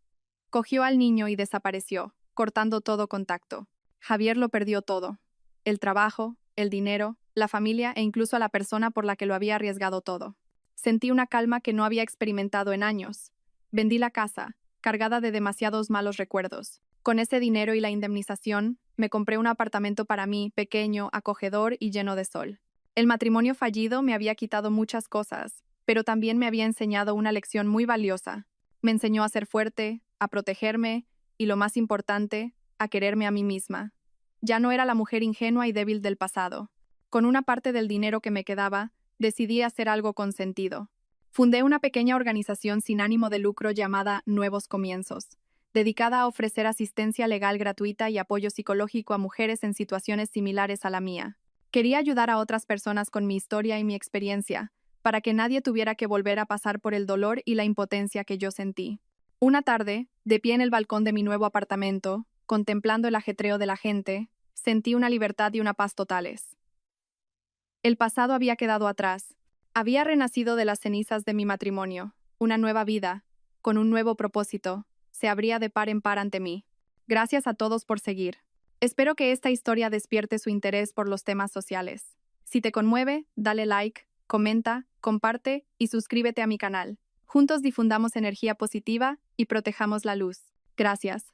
cogió al niño y desapareció, cortando todo contacto. Javier lo perdió todo. El trabajo, el dinero, la familia e incluso a la persona por la que lo había arriesgado todo. Sentí una calma que no había experimentado en años. Vendí la casa, cargada de demasiados malos recuerdos. Con ese dinero y la indemnización, me compré un apartamento para mí, pequeño, acogedor y lleno de sol. El matrimonio fallido me había quitado muchas cosas, pero también me había enseñado una lección muy valiosa. Me enseñó a ser fuerte, a protegerme y, lo más importante, a quererme a mí misma. Ya no era la mujer ingenua y débil del pasado. Con una parte del dinero que me quedaba, decidí hacer algo con sentido. Fundé una pequeña organización sin ánimo de lucro llamada Nuevos Comienzos, dedicada a ofrecer asistencia legal gratuita y apoyo psicológico a mujeres en situaciones similares a la mía. Quería ayudar a otras personas con mi historia y mi experiencia, para que nadie tuviera que volver a pasar por el dolor y la impotencia que yo sentí. Una tarde, de pie en el balcón de mi nuevo apartamento, contemplando el ajetreo de la gente, sentí una libertad y una paz totales. El pasado había quedado atrás. Había renacido de las cenizas de mi matrimonio. Una nueva vida, con un nuevo propósito, se abría de par en par ante mí. Gracias a todos por seguir. Espero que esta historia despierte su interés por los temas sociales. Si te conmueve, dale like, comenta, comparte y suscríbete a mi canal. Juntos difundamos energía positiva y protejamos la luz. Gracias.